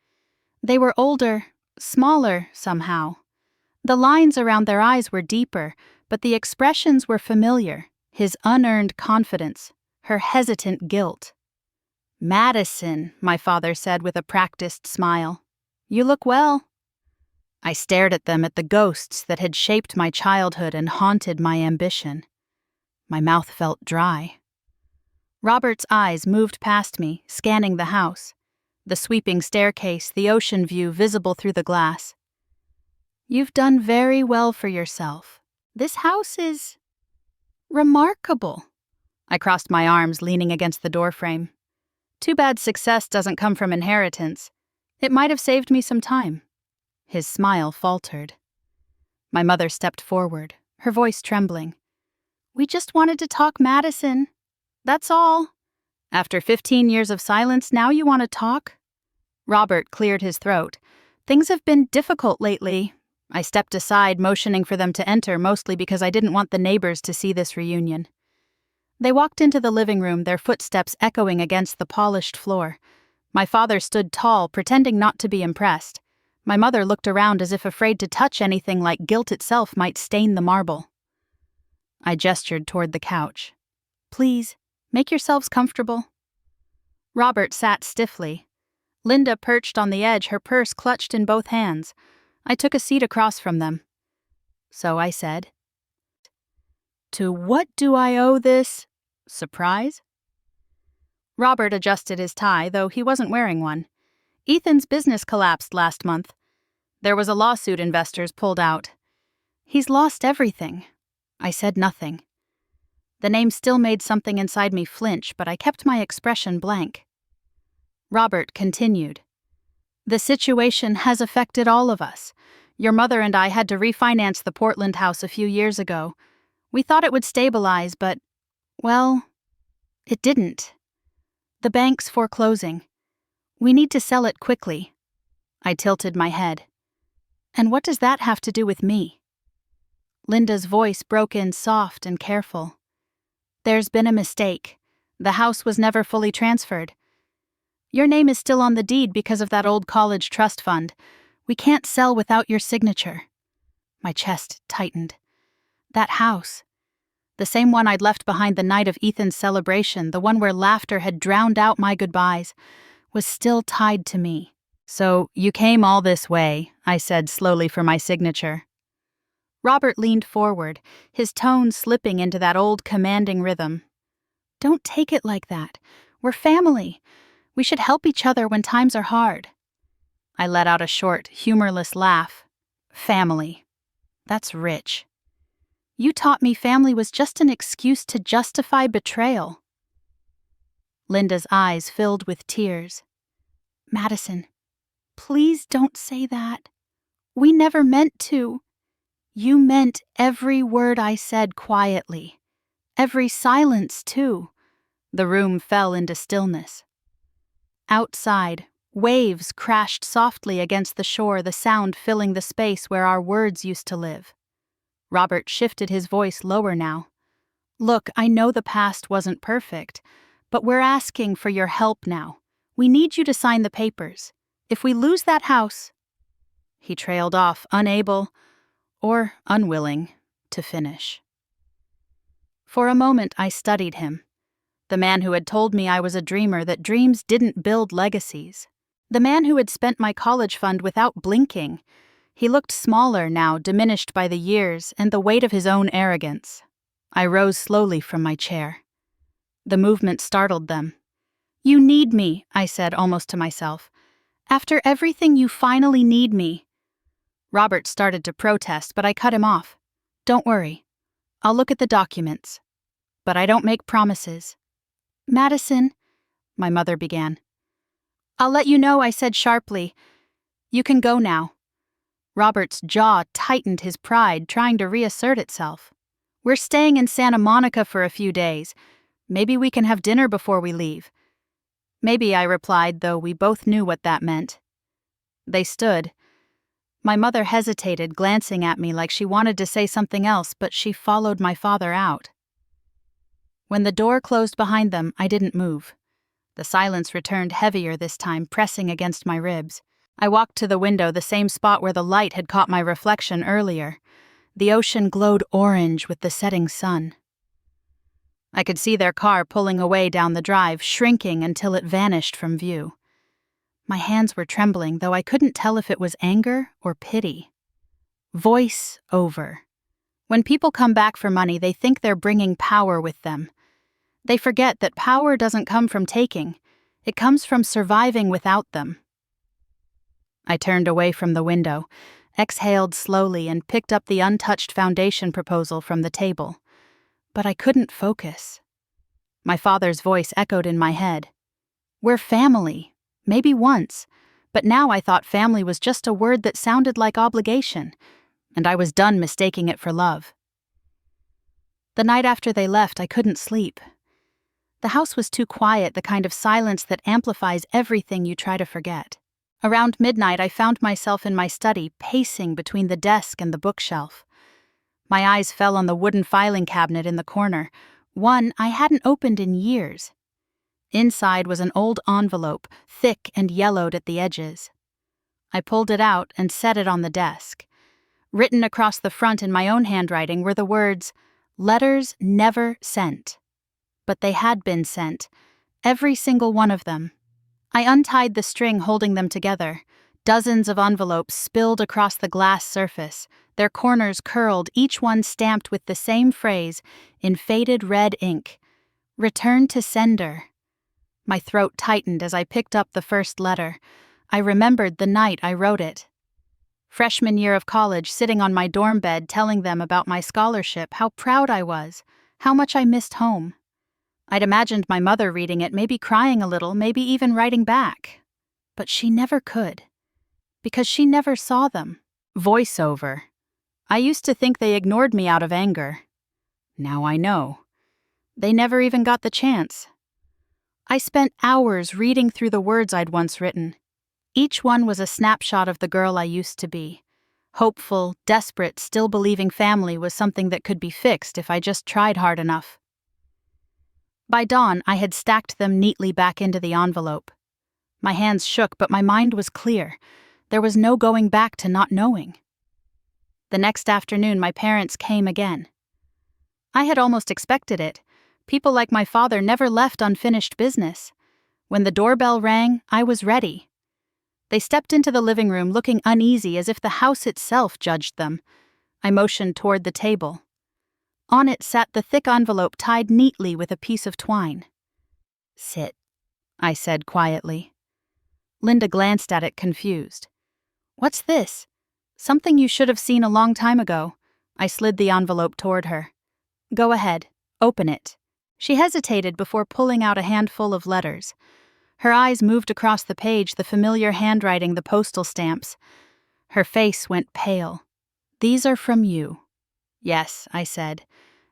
They were older, smaller somehow. The lines around their eyes were deeper, but the expressions were familiar. His unearned confidence, her hesitant guilt. "Madison," my father said with a practiced smile. "You look well." I stared at them, at the ghosts that had shaped my childhood and haunted my ambition. My mouth felt dry. Robert's eyes moved past me, scanning the house. The sweeping staircase, the ocean view visible through the glass. "You've done very well for yourself. This house is remarkable." I crossed my arms, leaning against the doorframe. Too bad success doesn't come from inheritance. It might have saved me some time. His smile faltered. My mother stepped forward, her voice trembling. "We just wanted to talk, Madison. That's all. After 15 years of silence, now you want to talk?" Robert cleared his throat. "Things have been difficult lately." I stepped aside, motioning for them to enter, mostly because I didn't want the neighbors to see this reunion. They walked into the living room, their footsteps echoing against the polished floor. My father stood tall, pretending not to be impressed. My mother looked around as if afraid to touch anything, like guilt itself might stain the marble. I gestured toward the couch. "Please, make yourselves comfortable." Robert sat stiffly. Linda perched on the edge, her purse clutched in both hands. I took a seat across from them. So I said, "To what do I owe this surprise?" Robert adjusted his tie, though he wasn't wearing one. "Ethan's business collapsed last month. There was a lawsuit investors pulled out. He's lost everything." I said nothing. The name still made something inside me flinch, but I kept my expression blank. Robert continued. "The situation has affected all of us. Your mother and I had to refinance the Portland house a few years ago. We thought it would stabilize, but, well, it didn't. The bank's foreclosing. We need to sell it quickly." I tilted my head. "And what does that have to do with me?" Linda's voice broke in soft and careful. "There's been a mistake. The house was never fully transferred. Your name is still on the deed because of that old college trust fund. We can't sell without your signature." My chest tightened. That house, the same one I'd left behind the night of Ethan's celebration, the one where laughter had drowned out my goodbyes, was still tied to me. "So you came all this way," I said slowly for my signature. Robert leaned forward, his tone slipping into that old commanding rhythm. "Don't take it like that. We're family. We should help each other when times are hard." I let out a short, humorless laugh. "Family. That's rich. You taught me family was just an excuse to justify betrayal." Linda's eyes filled with tears. "Madison, please don't say that. We never meant to. You meant every word I said quietly. Every silence, too. The room fell into stillness. Outside, waves crashed softly against the shore, the sound filling the space where our words used to live. Robert shifted his voice lower now. Look, I know the past wasn't perfect, but we're asking for your help now. We need you to sign the papers. If we lose that house... He trailed off, unable, or unwilling, to finish. For a moment I studied him. The man who had told me I was a dreamer, that dreams didn't build legacies. The man who had spent my college fund without blinking. He looked smaller now, diminished by the years and the weight of his own arrogance. I rose slowly from my chair. The movement startled them. You need me, I said almost to myself. After everything, you finally need me. Robert started to protest, but I cut him off. Don't worry. I'll look at the documents. But I don't make promises. Madison, my mother began. I'll let you know, I said sharply. You can go now. Robert's jaw tightened, his pride trying to reassert itself. We're staying in Santa Monica for a few days. Maybe we can have dinner before we leave. Maybe, I replied, though we both knew what that meant. They stood. My mother hesitated, glancing at me like she wanted to say something else, but she followed my father out. When the door closed behind them, I didn't move. The silence returned heavier this time, pressing against my ribs. I walked to the window, the same spot where the light had caught my reflection earlier. The ocean glowed orange with the setting sun. I could see their car pulling away down the drive, shrinking until it vanished from view. My hands were trembling, though I couldn't tell if it was anger or pity. Voice over. When people come back for money, they think they're bringing power with them. They forget that power doesn't come from taking. It comes from surviving without them. I turned away from the window, exhaled slowly, and picked up the untouched foundation proposal from the table. But I couldn't focus. My father's voice echoed in my head. We're family. Maybe once. But now I thought family was just a word that sounded like obligation, and I was done mistaking it for love. The night after they left, I couldn't sleep. The house was too quiet, the kind of silence that amplifies everything you try to forget. Around midnight, I found myself in my study, pacing between the desk and the bookshelf. My eyes fell on the wooden filing cabinet in the corner, one I hadn't opened in years. Inside was an old envelope, thick and yellowed at the edges. I pulled it out and set it on the desk. Written across the front in my own handwriting were the words, "Letters never sent." But they had been sent, every single one of them. I untied the string holding them together. Dozens of envelopes spilled across the glass surface, their corners curled, each one stamped with the same phrase in faded red ink. Return to sender. My throat tightened as I picked up the first letter. I remembered the night I wrote it. Freshman year of college, sitting on my dorm bed telling them about my scholarship, how proud I was, how much I missed home. I'd imagined my mother reading it, maybe crying a little, maybe even writing back. But she never could. Because she never saw them. Voiceover. I used to think they ignored me out of anger. Now I know. They never even got the chance. I spent hours reading through the words I'd once written. Each one was a snapshot of the girl I used to be. Hopeful, desperate, still believing family was something that could be fixed if I just tried hard enough. By dawn, I had stacked them neatly back into the envelope. My hands shook, but my mind was clear. There was no going back to not knowing. The next afternoon, my parents came again. I had almost expected it. People like my father never left unfinished business. When the doorbell rang, I was ready. They stepped into the living room looking uneasy, as if the house itself judged them. I motioned toward the table. On it sat the thick envelope tied neatly with a piece of twine. "Sit," I said quietly. Linda glanced at it, confused. "What's this?" "Something you should have seen a long time ago." I slid the envelope toward her. "Go ahead. Open it." She hesitated before pulling out a handful of letters. Her eyes moved across the page, the familiar handwriting, the postal stamps. Her face went pale. "These are from you." "Yes," I said.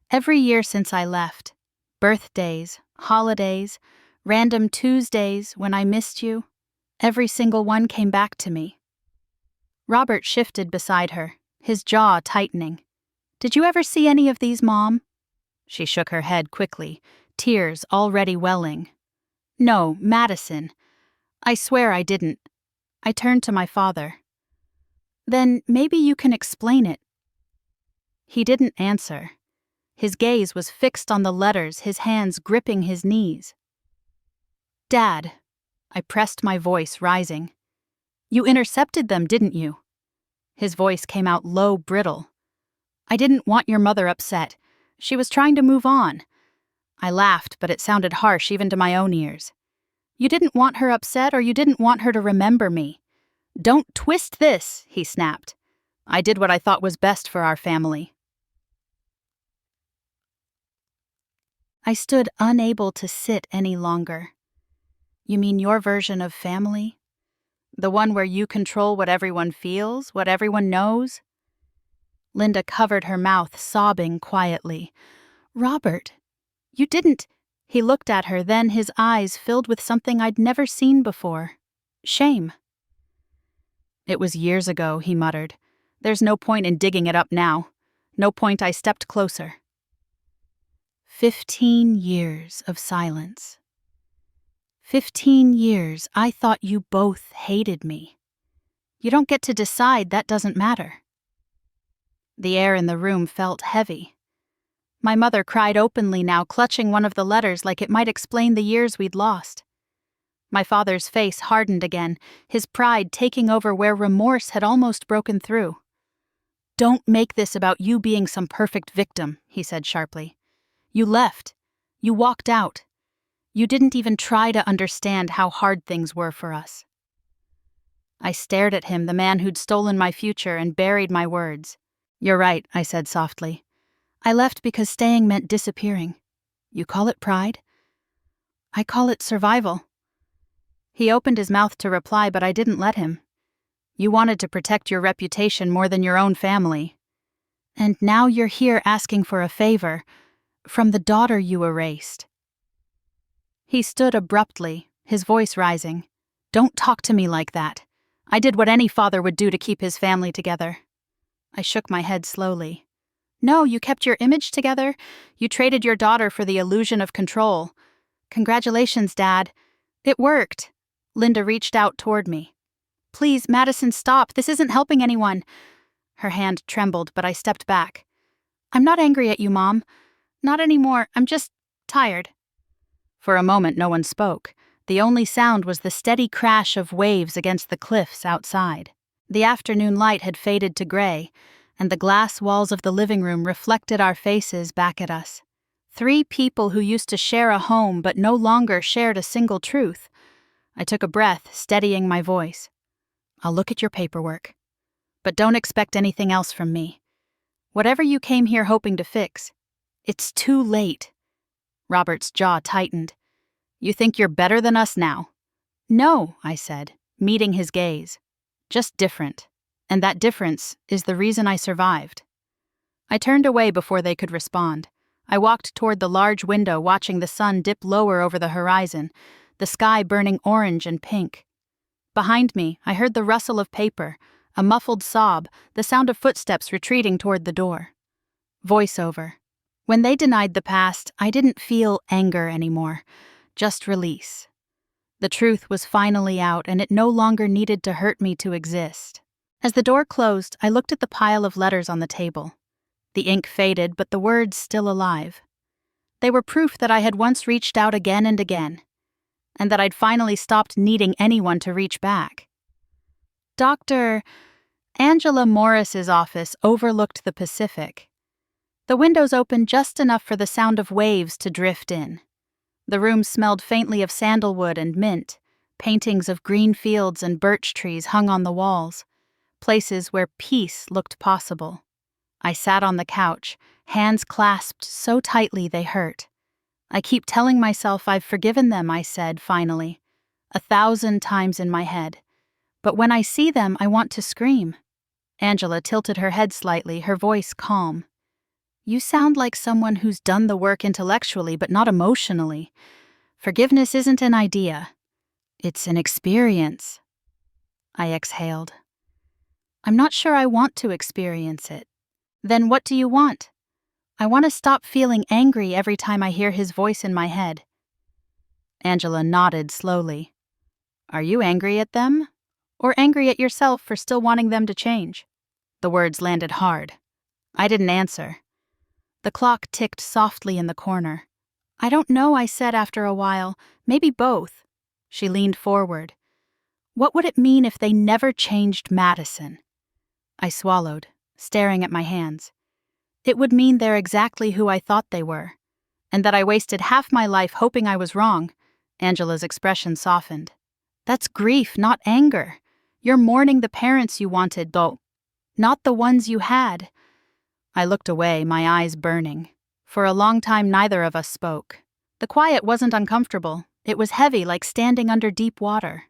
"Every year since I left. Birthdays, holidays, random Tuesdays when I missed you. Every single one came back to me." Robert shifted beside her, his jaw tightening. "Did you ever see any of these, Mom?" She shook her head quickly, tears already welling. "No, Madison. I swear I didn't." I turned to my father. "Then maybe you can explain it." He didn't answer. His gaze was fixed on the letters, his hands gripping his knees. "Dad," I pressed my voice, rising. "You intercepted them, didn't you?" His voice came out low, brittle. "I didn't want your mother upset. She was trying to move on." I laughed, but it sounded harsh even to my own ears. "You didn't want her upset, or you didn't want her to remember me." "Don't twist this," he snapped. "I did what I thought was best for our family." I stood unable to sit any longer. "You mean your version of family? The one where you control what everyone feels, what everyone knows?" Linda covered her mouth, sobbing quietly. "Robert, you didn't—" He looked at her, then his eyes filled with something I'd never seen before. Shame. "It was years ago," he muttered. "There's no point in digging it up now. No point." I stepped closer. 15 years of silence. 15 years I thought you both hated me. You don't get to decide, that doesn't matter. The air in the room felt heavy. My mother cried openly now, clutching one of the letters like it might explain the years we'd lost. My father's face hardened again, his pride taking over where remorse had almost broken through. "Don't make this about you being some perfect victim," he said sharply. "You left. You walked out. You didn't even try to understand how hard things were for us." I stared at him, the man who'd stolen my future, and buried my words. "You're right," I said softly. "I left because staying meant disappearing. You call it pride? I call it survival." He opened his mouth to reply, but I didn't let him. "You wanted to protect your reputation more than your own family. And now you're here asking for a favor from the daughter you erased." He stood abruptly, his voice rising. "Don't talk to me like that. I did what any father would do to keep his family together." I shook my head slowly. "No, you kept your image together. You traded your daughter for the illusion of control. Congratulations, Dad. It worked." Linda reached out toward me. "Please, Madison, stop. This isn't helping anyone." Her hand trembled, but I stepped back. "I'm not angry at you, Mom. Not anymore. I'm just tired." For a moment, no one spoke. The only sound was the steady crash of waves against the cliffs outside. The afternoon light had faded to gray, and the glass walls of the living room reflected our faces back at us. 3 people who used to share a home but no longer shared a single truth. I took a breath, steadying my voice. "I'll look at your paperwork. But don't expect anything else from me. Whatever you came here hoping to fix, it's too late." Robert's jaw tightened. "You think you're better than us now?" "No," I said, meeting his gaze. "Just different. And that difference is the reason I survived." I turned away before they could respond. I walked toward the large window, watching the sun dip lower over the horizon, the sky burning orange and pink. Behind me, I heard the rustle of paper, a muffled sob, the sound of footsteps retreating toward the door. Voiceover. When they denied the past, I didn't feel anger anymore, just release. The truth was finally out, and it no longer needed to hurt me to exist. As the door closed, I looked at the pile of letters on the table. The ink faded, but the words still alive. They were proof that I had once reached out again and again, and that I'd finally stopped needing anyone to reach back. Dr. Angela Morris's office overlooked the Pacific. The windows opened just enough for the sound of waves to drift in. The room smelled faintly of sandalwood and mint. Paintings of green fields and birch trees hung on the walls, places where peace looked possible. I sat on the couch, hands clasped so tightly they hurt. "I keep telling myself I've forgiven them," I said finally, 1,000 times in my head. "But when I see them, I want to scream. Angela tilted her head slightly, her voice calm. You sound like someone who's done the work intellectually but not emotionally. Forgiveness isn't an idea. It's an experience. I exhaled. I'm not sure I want to experience it. Then what do you want? I want to stop feeling angry every time I hear his voice in my head. Angela nodded slowly. Are you angry at them? Or angry at yourself for still wanting them to change? The words landed hard. I didn't answer. The clock ticked softly in the corner. I don't know, I said after a while. Maybe both. She leaned forward. What would it mean if they never changed Madison? I swallowed, staring at my hands. It would mean they're exactly who I thought they were, and that I wasted half my life hoping I was wrong. Angela's expression softened. That's grief, not anger. You're mourning the parents you wanted, though, not the ones you had. I looked away, my eyes burning. For a long time, neither of us spoke. The quiet wasn't uncomfortable. It was heavy, like standing under deep water.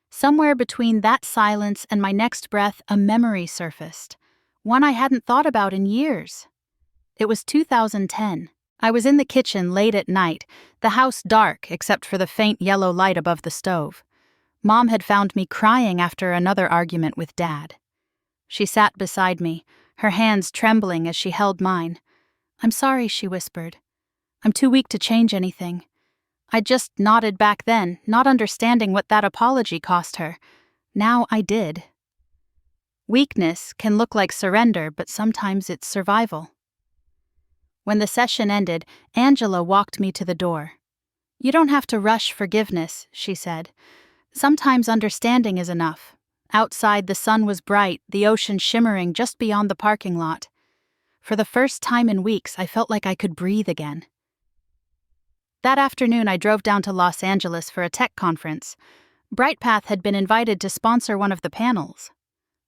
Somewhere between that silence and my next breath, a memory surfaced. One I hadn't thought about in years. It was 2010. I was in the kitchen late at night, the house dark except for the faint yellow light above the stove. Mom had found me crying after another argument with Dad. She sat beside me, her hands trembling as she held mine. I'm sorry, she whispered. I'm too weak to change anything. I just nodded back then, not understanding what that apology cost her. Now I did. Weakness can look like surrender, but sometimes it's survival. When the session ended, Angela walked me to the door. You don't have to rush forgiveness, she said. Sometimes understanding is enough. Outside, the sun was bright, the ocean shimmering just beyond the parking lot. For the first time in weeks, I felt like I could breathe again. That afternoon, I drove down to Los Angeles for a tech conference. BrightPath had been invited to sponsor one of the panels.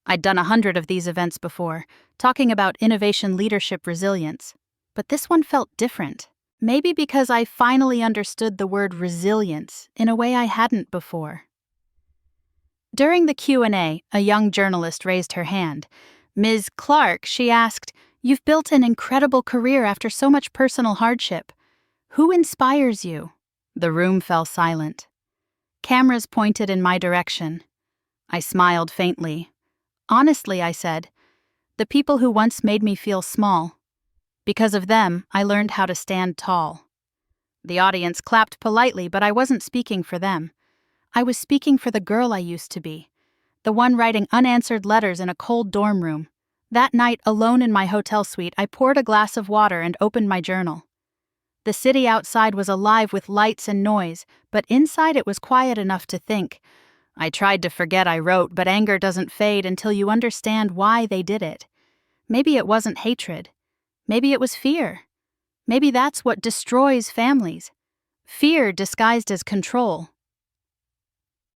I'd done 100 of these events before, talking about innovation, leadership, resilience. But this one felt different. Maybe because I finally understood the word resilience in a way I hadn't before. During the Q&A, a young journalist raised her hand. Ms. Clark, she asked, you've built an incredible career after so much personal hardship. Who inspires you? The room fell silent. Cameras pointed in my direction. I smiled faintly. Honestly, I said, the people who once made me feel small. Because of them, I learned how to stand tall. The audience clapped politely, but I wasn't speaking for them. I was speaking for the girl I used to be, the one writing unanswered letters in a cold dorm room. That night, alone in my hotel suite, I poured a glass of water and opened my journal. The city outside was alive with lights and noise, but inside it was quiet enough to think. I tried to forget I wrote, but anger doesn't fade until you understand why they did it. Maybe it wasn't hatred. Maybe it was fear. Maybe that's what destroys families. Fear disguised as control.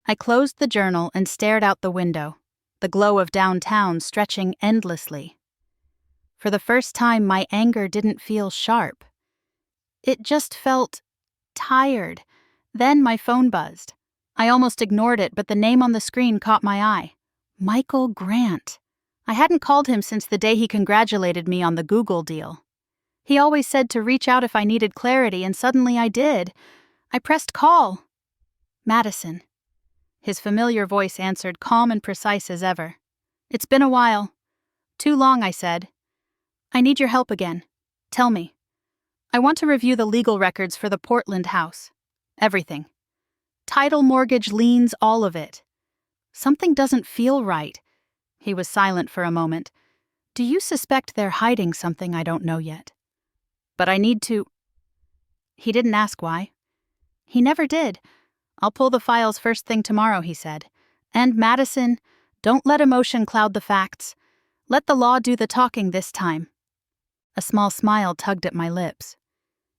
I closed the journal and stared out the window, the glow of downtown stretching endlessly. For the first time, my anger didn't feel sharp. It just felt tired. Then my phone buzzed. I almost ignored it, but the name on the screen caught my eye. Michael Grant. I hadn't called him since the day he congratulated me on the Google deal. He always said to reach out if I needed clarity, and suddenly I did. I pressed call. Madison. His familiar voice answered, calm and precise as ever. It's been a while. Too long, I said. I need your help again. Tell me. I want to review the legal records for the Portland house. Everything. Title, mortgage, liens, all of it. Something doesn't feel right. He was silent for a moment. Do you suspect they're hiding something I don't know yet? But I need to... He didn't ask why. He never did. I'll pull the files first thing tomorrow, he said. And Madison, don't let emotion cloud the facts. Let the law do the talking this time. A small smile tugged at my lips.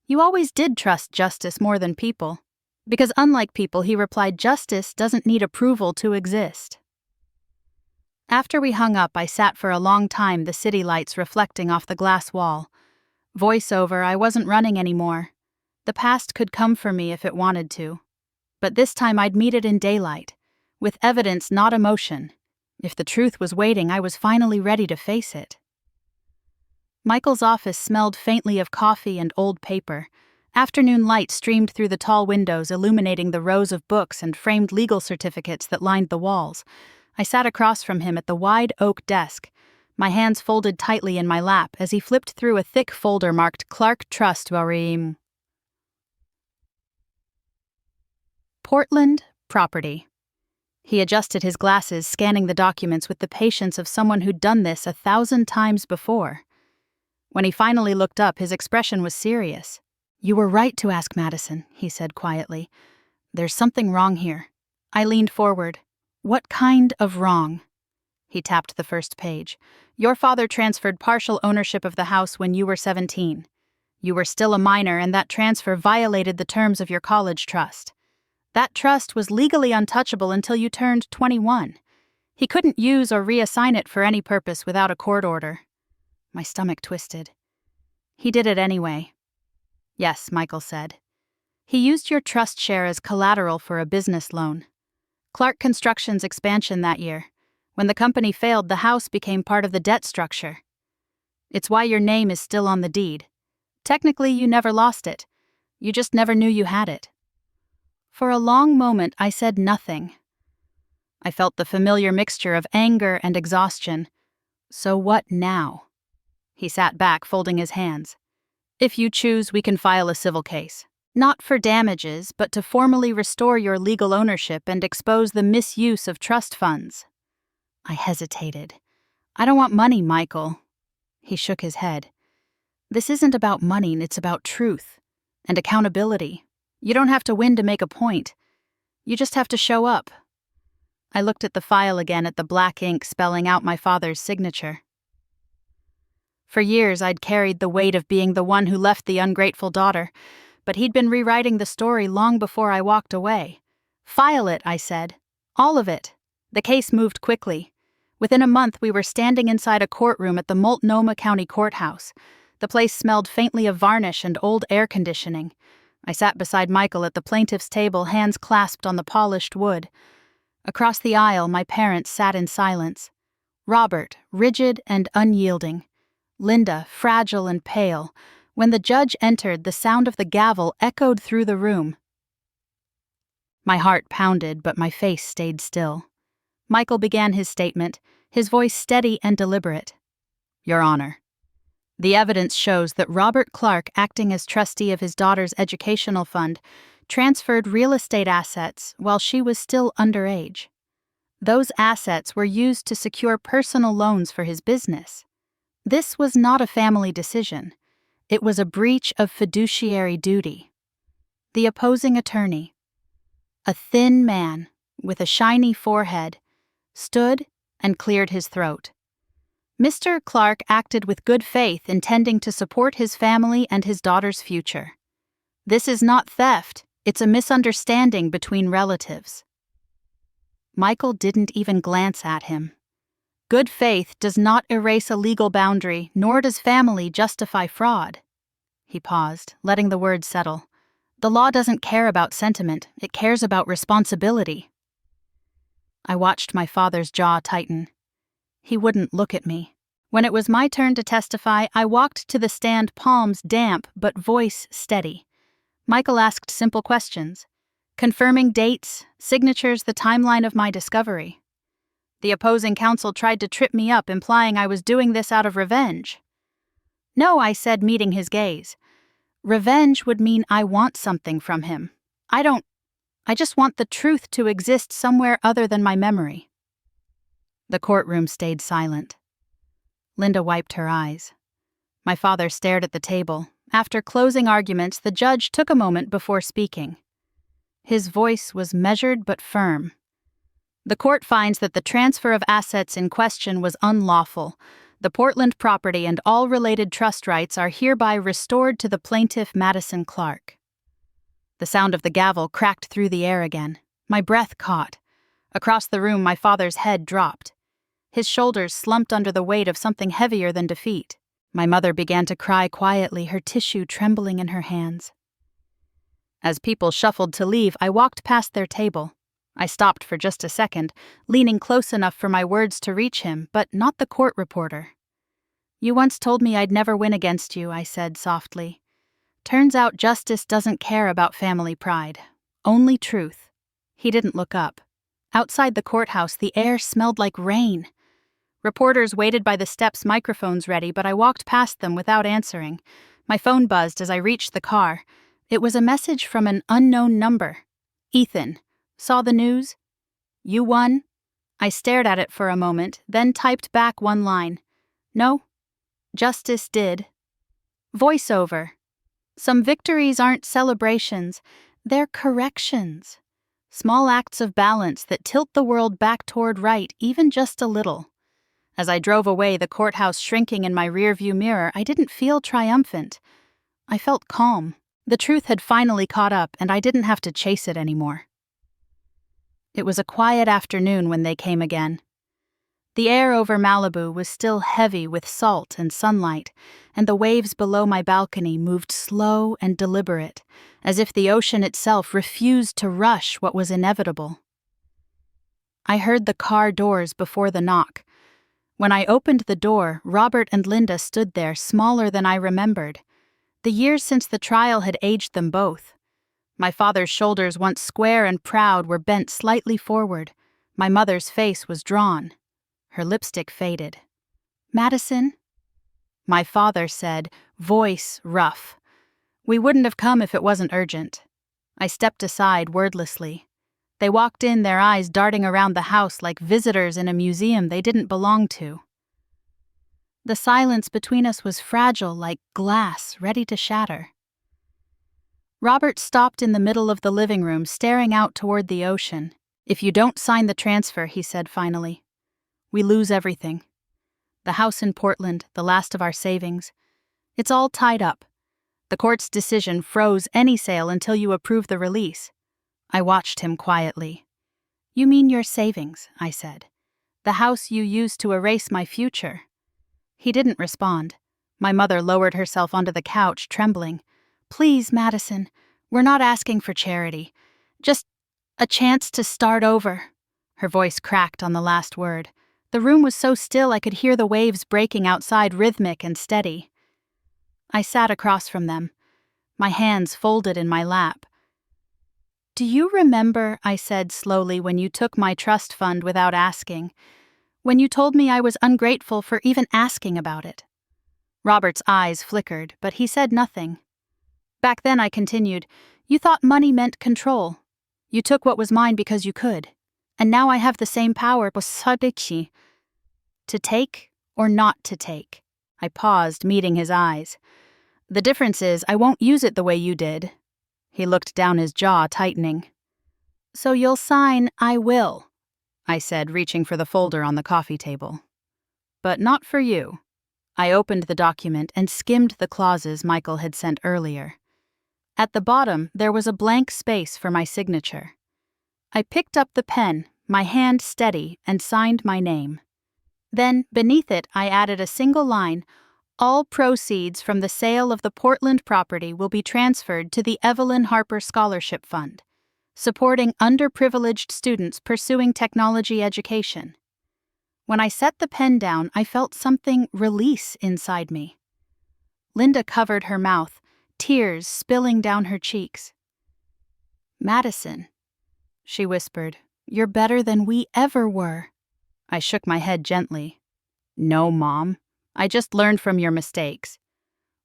You always did trust justice more than people. Because unlike people, he replied, justice doesn't need approval to exist. After we hung up, I sat for a long time, the city lights reflecting off the glass wall. Voiceover, I wasn't running anymore. The past could come for me if it wanted to. But this time I'd meet it in daylight, with evidence, not emotion. If the truth was waiting, I was finally ready to face it. Michael's office smelled faintly of coffee and old paper. Afternoon light streamed through the tall windows, illuminating the rows of books and framed legal certificates that lined the walls. I sat across from him at the wide oak desk, my hands folded tightly in my lap as he flipped through a thick folder marked Clark Trust Varim. Portland Property. He adjusted his glasses, scanning the documents with the patience of someone who'd done this 1,000 times before. When he finally looked up, his expression was serious. "You were right to ask, Madison," he said quietly. "There's something wrong here." I leaned forward. "What kind of wrong?" He tapped the first page. "Your father transferred partial ownership of the house when you were 17. You were still a minor, and that transfer violated the terms of your college trust. That trust was legally untouchable until you turned 21. He couldn't use or reassign it for any purpose without a court order." My stomach twisted. "He did it anyway." "Yes," Michael said. "He used your trust share as collateral for a business loan. Clark Construction's expansion that year. When the company failed, the house became part of the debt structure. It's why your name is still on the deed. Technically, you never lost it. You just never knew you had it." For a long moment, I said nothing. I felt the familiar mixture of anger and exhaustion. "So what now?" He sat back, folding his hands. "If you choose, we can file a civil case. Not for damages, but to formally restore your legal ownership and expose the misuse of trust funds." I hesitated. "I don't want money, Michael." He shook his head. "This isn't about money, it's about truth and accountability. You don't have to win to make a point. You just have to show up." I looked at the file again, at the black ink spelling out my father's signature. For years, I'd carried the weight of being the one who left the ungrateful daughter, but he'd been rewriting the story long before I walked away. "File it," I said. "All of it." The case moved quickly. Within a month, we were standing inside a courtroom at the Multnomah County Courthouse. The place smelled faintly of varnish and old air conditioning. I sat beside Michael at the plaintiff's table, hands clasped on the polished wood. Across the aisle, my parents sat in silence. Robert, rigid and unyielding. Linda, fragile and pale. When the judge entered, the sound of the gavel echoed through the room. My heart pounded, but my face stayed still. Michael began his statement, his voice steady and deliberate. "Your Honor, the evidence shows that Robert Clark, acting as trustee of his daughter's educational fund, transferred real estate assets while she was still underage. Those assets were used to secure personal loans for his business. This was not a family decision. It was a breach of fiduciary duty." The opposing attorney, a thin man with a shiny forehead, stood and cleared his throat. "Mr. Clark acted with good faith, intending to support his family and his daughter's future. This is not theft, it's a misunderstanding between relatives." Michael didn't even glance at him. Good faith does not erase a legal boundary, nor does family justify fraud. He paused, letting the words settle. The law doesn't care about sentiment, it cares about responsibility. I watched my father's jaw tighten. He wouldn't look at me. When it was my turn to testify, I walked to the stand, palms damp but voice steady. Michael asked simple questions, confirming dates, signatures, the timeline of my discovery. The opposing counsel tried to trip me up, implying I was doing this out of revenge. "No," I said, meeting his gaze. "Revenge would mean I want something from him. I just want the truth to exist somewhere other than my memory." The courtroom stayed silent. Linda wiped her eyes. My father stared at the table. After closing arguments, the judge took a moment before speaking. His voice was measured but firm. "The court finds that the transfer of assets in question was unlawful. The Portland property and all related trust rights are hereby restored to the plaintiff, Madison Clark." The sound of the gavel cracked through the air again. My breath caught. Across the room, my father's head dropped. His shoulders slumped under the weight of something heavier than defeat. My mother began to cry quietly, her tissue trembling in her hands. As people shuffled to leave, I walked past their table. I stopped for just a second, leaning close enough for my words to reach him, but not the court reporter. "You once told me I'd never win against you," I said softly. "Turns out justice doesn't care about family pride. Only truth." He didn't look up. Outside the courthouse, the air smelled like rain. Reporters waited by the steps, microphones ready, but I walked past them without answering. My phone buzzed as I reached the car. It was a message from an unknown number. "Ethan, saw the news? You won?" I stared at it for a moment, then typed back one line. "No, justice did." Voiceover. Some victories aren't celebrations, they're corrections. Small acts of balance that tilt the world back toward right, even just a little. As I drove away, the courthouse shrinking in my rearview mirror, I didn't feel triumphant. I felt calm. The truth had finally caught up, and I didn't have to chase it anymore. It was a quiet afternoon when they came again. The air over Malibu was still heavy with salt and sunlight, and the waves below my balcony moved slow and deliberate, as if the ocean itself refused to rush what was inevitable. I heard the car doors before the knock. When I opened the door, Robert and Linda stood there, smaller than I remembered. The years since the trial had aged them both. My father's shoulders, once square and proud, were bent slightly forward. My mother's face was drawn. Her lipstick faded. "Madison?" My father said, voice rough. "We wouldn't have come if it wasn't urgent." I stepped aside wordlessly. They walked in, their eyes darting around the house like visitors in a museum they didn't belong to. The silence between us was fragile, like glass ready to shatter. Robert stopped in the middle of the living room, staring out toward the ocean. "If you don't sign the transfer," he said finally, "we lose everything. The house in Portland, the last of our savings. It's all tied up. The court's decision froze any sale until you approve the release." I watched him quietly. "You mean your savings," I said. "The house you used to erase my future." He didn't respond. My mother lowered herself onto the couch, trembling. "Please, Madison, we're not asking for charity. Just a chance to start over." Her voice cracked on the last word. The room was so still I could hear the waves breaking outside, rhythmic and steady. I sat across from them, my hands folded in my lap. "Do you remember," I said slowly, "when you took my trust fund without asking? When you told me I was ungrateful for even asking about it?" Robert's eyes flickered, but he said nothing. "Back then," I continued, "you thought money meant control. You took what was mine because you could. And now I have the same power, to take or not to take." I paused, meeting his eyes. "The difference is I won't use it the way you did." He looked down, his jaw tightening. "So you'll sign 'I will,'" I said, reaching for the folder on the coffee table. "But not for you." I opened the document and skimmed the clauses Michael had sent earlier. At the bottom, there was a blank space for my signature. I picked up the pen, my hand steady, and signed my name. Then, beneath it, I added a single line: "All proceeds from the sale of the Portland property will be transferred to the Evelyn Harper Scholarship Fund, supporting underprivileged students pursuing technology education." When I set the pen down, I felt something release inside me. Linda covered her mouth, tears spilling down her cheeks. "Madison," she whispered, "you're better than we ever were." I shook my head gently. "No, Mom. I just learned from your mistakes."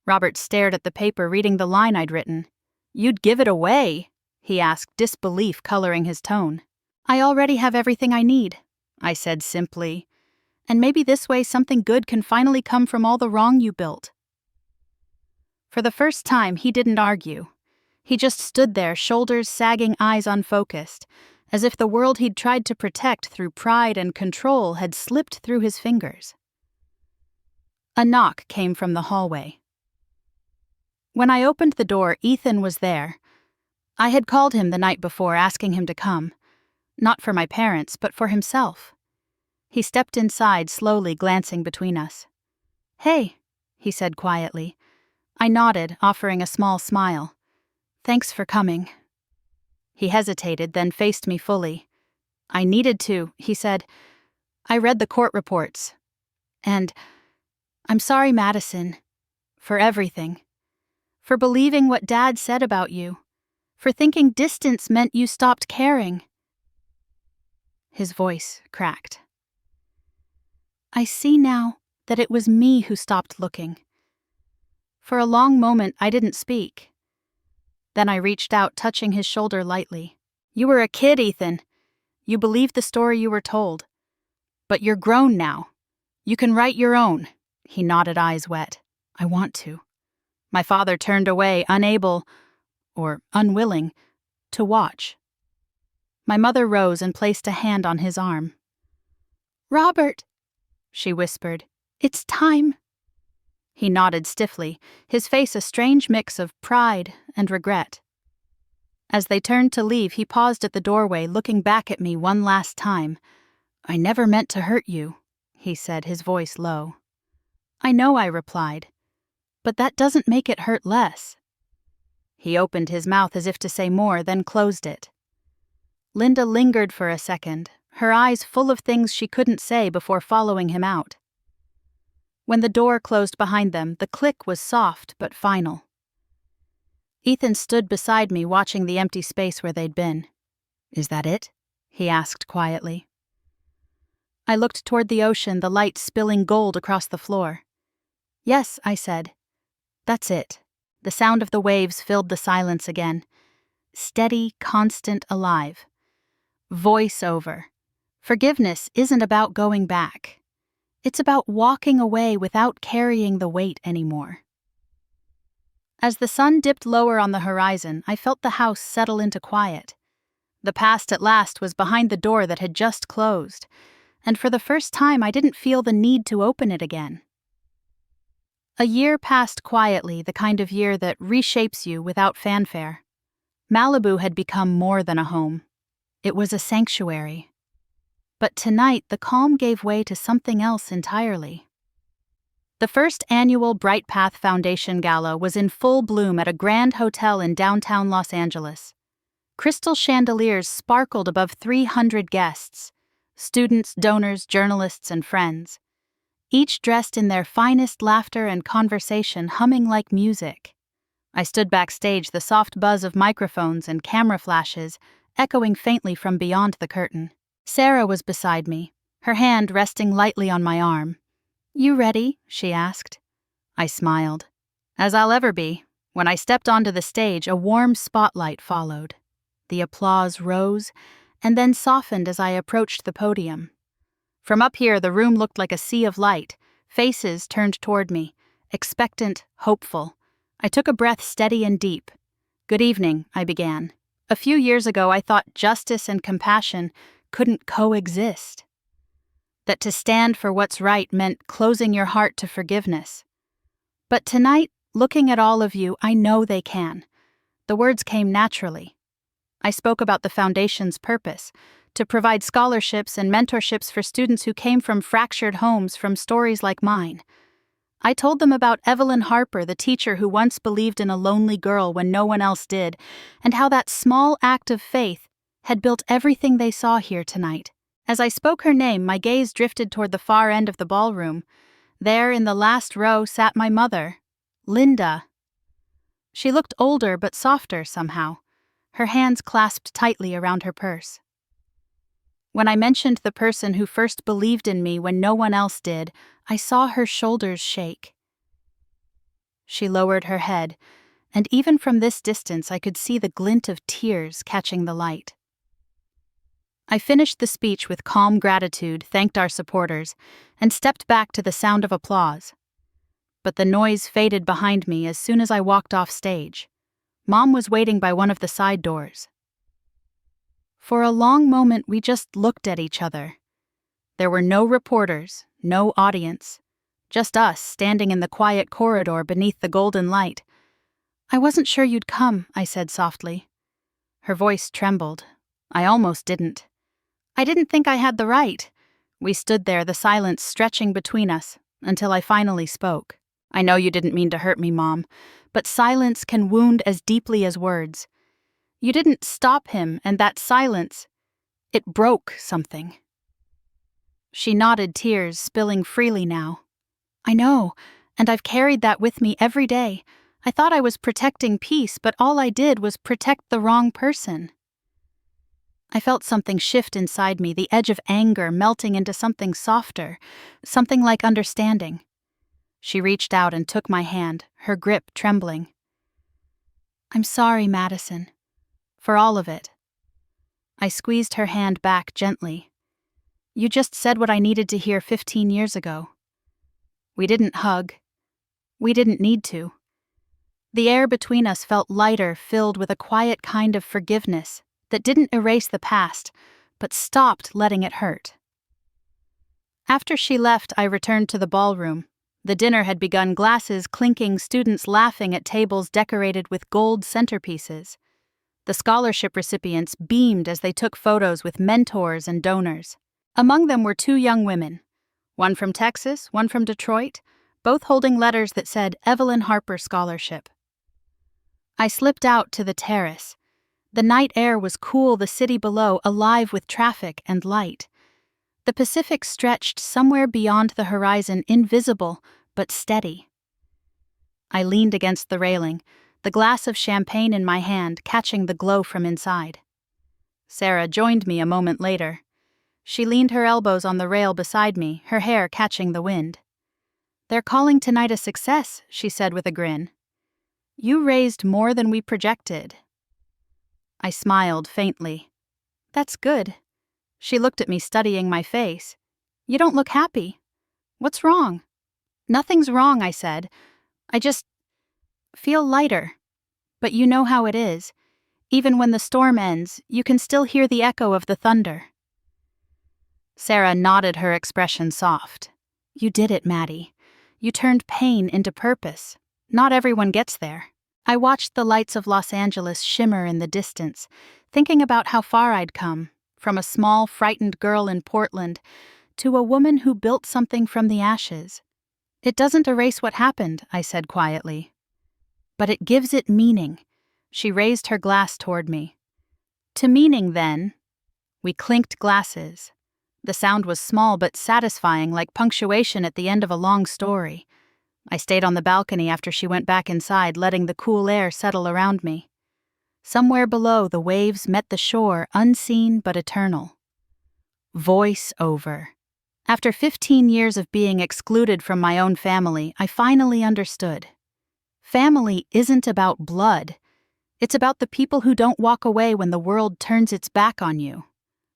Robert stared at the paper, reading the line I'd written. "You'd give it away?" he asked, disbelief coloring his tone. "I already have everything I need," I said simply. "And maybe this way something good can finally come from all the wrong you built." For the first time, he didn't argue. He just stood there, shoulders sagging, eyes unfocused, as if the world he'd tried to protect through pride and control had slipped through his fingers. A knock came from the hallway. When I opened the door, Ethan was there. I had called him the night before, asking him to come. Not for my parents, but for himself. He stepped inside, slowly glancing between us. "Hey," he said quietly. I nodded, offering a small smile. "Thanks for coming." He hesitated, then faced me fully. I needed to, he said. I read the court reports. And I'm sorry, Madison, for everything. For believing what Dad said about you. For thinking distance meant you stopped caring. His voice cracked. I see now that it was me who stopped looking. For a long moment, I didn't speak. Then I reached out, touching his shoulder lightly. You were a kid, Ethan. You believed the story you were told. But you're grown now. You can write your own. He nodded, eyes wet. I want to. My father turned away, unable, or unwilling, to watch. My mother rose and placed a hand on his arm. Robert, she whispered, it's time. He nodded stiffly, his face a strange mix of pride and regret. As they turned to leave, he paused at the doorway, looking back at me one last time. I never meant to hurt you, he said, his voice low. I know, I replied, but that doesn't make it hurt less. He opened his mouth as if to say more, then closed it. Linda lingered for a second, her eyes full of things she couldn't say before following him out. When the door closed behind them, the click was soft but final. Ethan stood beside me, watching the empty space where they'd been. Is that it? He asked quietly. I looked toward the ocean, the light spilling gold across the floor. Yes, I said. That's it. The sound of the waves filled the silence again. Steady, constant, alive. Voice over. Forgiveness isn't about going back. It's about walking away without carrying the weight anymore. As the sun dipped lower on the horizon, I felt the house settle into quiet. The past at last was behind the door that had just closed, and for the first time I didn't feel the need to open it again. A year passed quietly, the kind of year that reshapes you without fanfare. Malibu had become more than a home. It was a sanctuary. But tonight, the calm gave way to something else entirely. The first annual Bright Path Foundation Gala was in full bloom at a grand hotel in downtown Los Angeles. Crystal chandeliers sparkled above 300 guests, students, donors, journalists, and friends, each dressed in their finest laughter and conversation humming like music. I stood backstage, the soft buzz of microphones and camera flashes echoing faintly from beyond the curtain. Sarah was beside me, her hand resting lightly on my arm. You ready? She asked. I smiled. As I'll ever be. When I stepped onto the stage, a warm spotlight followed. The applause rose and then softened as I approached the podium. From up here, the room looked like a sea of light, faces turned toward me, expectant, hopeful. I took a breath steady and deep. Good evening, I began. A few years ago, I thought justice and compassion couldn't coexist. That to stand for what's right meant closing your heart to forgiveness. But tonight, looking at all of you, I know they can. The words came naturally. I spoke about the Foundation's purpose, to provide scholarships and mentorships for students who came from fractured homes from stories like mine. I told them about Evelyn Harper, the teacher who once believed in a lonely girl when no one else did, and how that small act of faith had built everything they saw here tonight. As I spoke her name, my gaze drifted toward the far end of the ballroom. There, in the last row, sat my mother, Linda. She looked older but softer somehow, her hands clasped tightly around her purse. When I mentioned the person who first believed in me when no one else did, I saw her shoulders shake. She lowered her head, and even from this distance I could see the glint of tears catching the light. I finished the speech with calm gratitude, thanked our supporters, and stepped back to the sound of applause. But the noise faded behind me as soon as I walked off stage. Mom was waiting by one of the side doors. For a long moment, we just looked at each other. There were no reporters, no audience, just us standing in the quiet corridor beneath the golden light. I wasn't sure you'd come, I said softly. Her voice trembled. I almost didn't. I didn't think I had the right. We stood there, the silence stretching between us, until I finally spoke. I know you didn't mean to hurt me, Mom, but silence can wound as deeply as words. You didn't stop him, and that silence, It broke something. She nodded, tears spilling freely now. I know, and I've carried that with me every day. I thought I was protecting peace, but all I did was protect the wrong person. I felt something shift inside me, the edge of anger melting into something softer, something like understanding. She reached out and took my hand, her grip trembling. I'm sorry, Madison. For all of it. I squeezed her hand back gently. You just said what I needed to hear 15 years ago. We didn't hug. We didn't need to. The air between us felt lighter, filled with a quiet kind of forgiveness that didn't erase the past, but stopped letting it hurt. After she left, I returned to the ballroom. The dinner had begun, glasses clinking, students laughing at tables decorated with gold centerpieces. The scholarship recipients beamed as they took photos with mentors and donors. Among them were 2 young women, one from Texas, one from Detroit, both holding letters that said Evelyn Harper Scholarship. I slipped out to the terrace. The night air was cool, the city below alive with traffic and light. The Pacific stretched somewhere beyond the horizon, invisible but steady. I leaned against the railing, the glass of champagne in my hand catching the glow from inside. Sarah joined me a moment later. She leaned her elbows on the rail beside me, her hair catching the wind. They're calling tonight a success, she said with a grin. You raised more than we projected. I smiled faintly. That's good. She looked at me, studying my face. You don't look happy. What's wrong? Nothing's wrong, I said. I just feel lighter. But you know how it is. Even when the storm ends, you can still hear the echo of the thunder. Sarah nodded, her expression soft. You did it, Maddie. You turned pain into purpose. Not everyone gets there. I watched the lights of Los Angeles shimmer in the distance, thinking about how far I'd come, from a small, frightened girl in Portland to a woman who built something from the ashes. It doesn't erase what happened, I said quietly. But it gives it meaning. She raised her glass toward me. To meaning, then. We clinked glasses. The sound was small but satisfying, like punctuation at the end of a long story. I stayed on the balcony after she went back inside, letting the cool air settle around me. Somewhere below, the waves met the shore, unseen but eternal. Voice over. After 15 years of being excluded from my own family, I finally understood. Family isn't about blood. It's about the people who don't walk away when the world turns its back on you.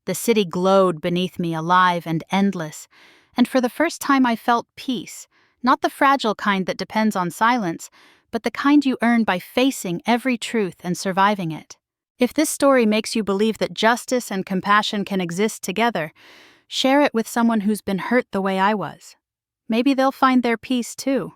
The city glowed beneath me, alive and endless, and for the first time I felt peace, not the fragile kind that depends on silence, but the kind you earn by facing every truth and surviving it. If this story makes you believe that justice and compassion can exist together, share it with someone who's been hurt the way I was. Maybe they'll find their peace too.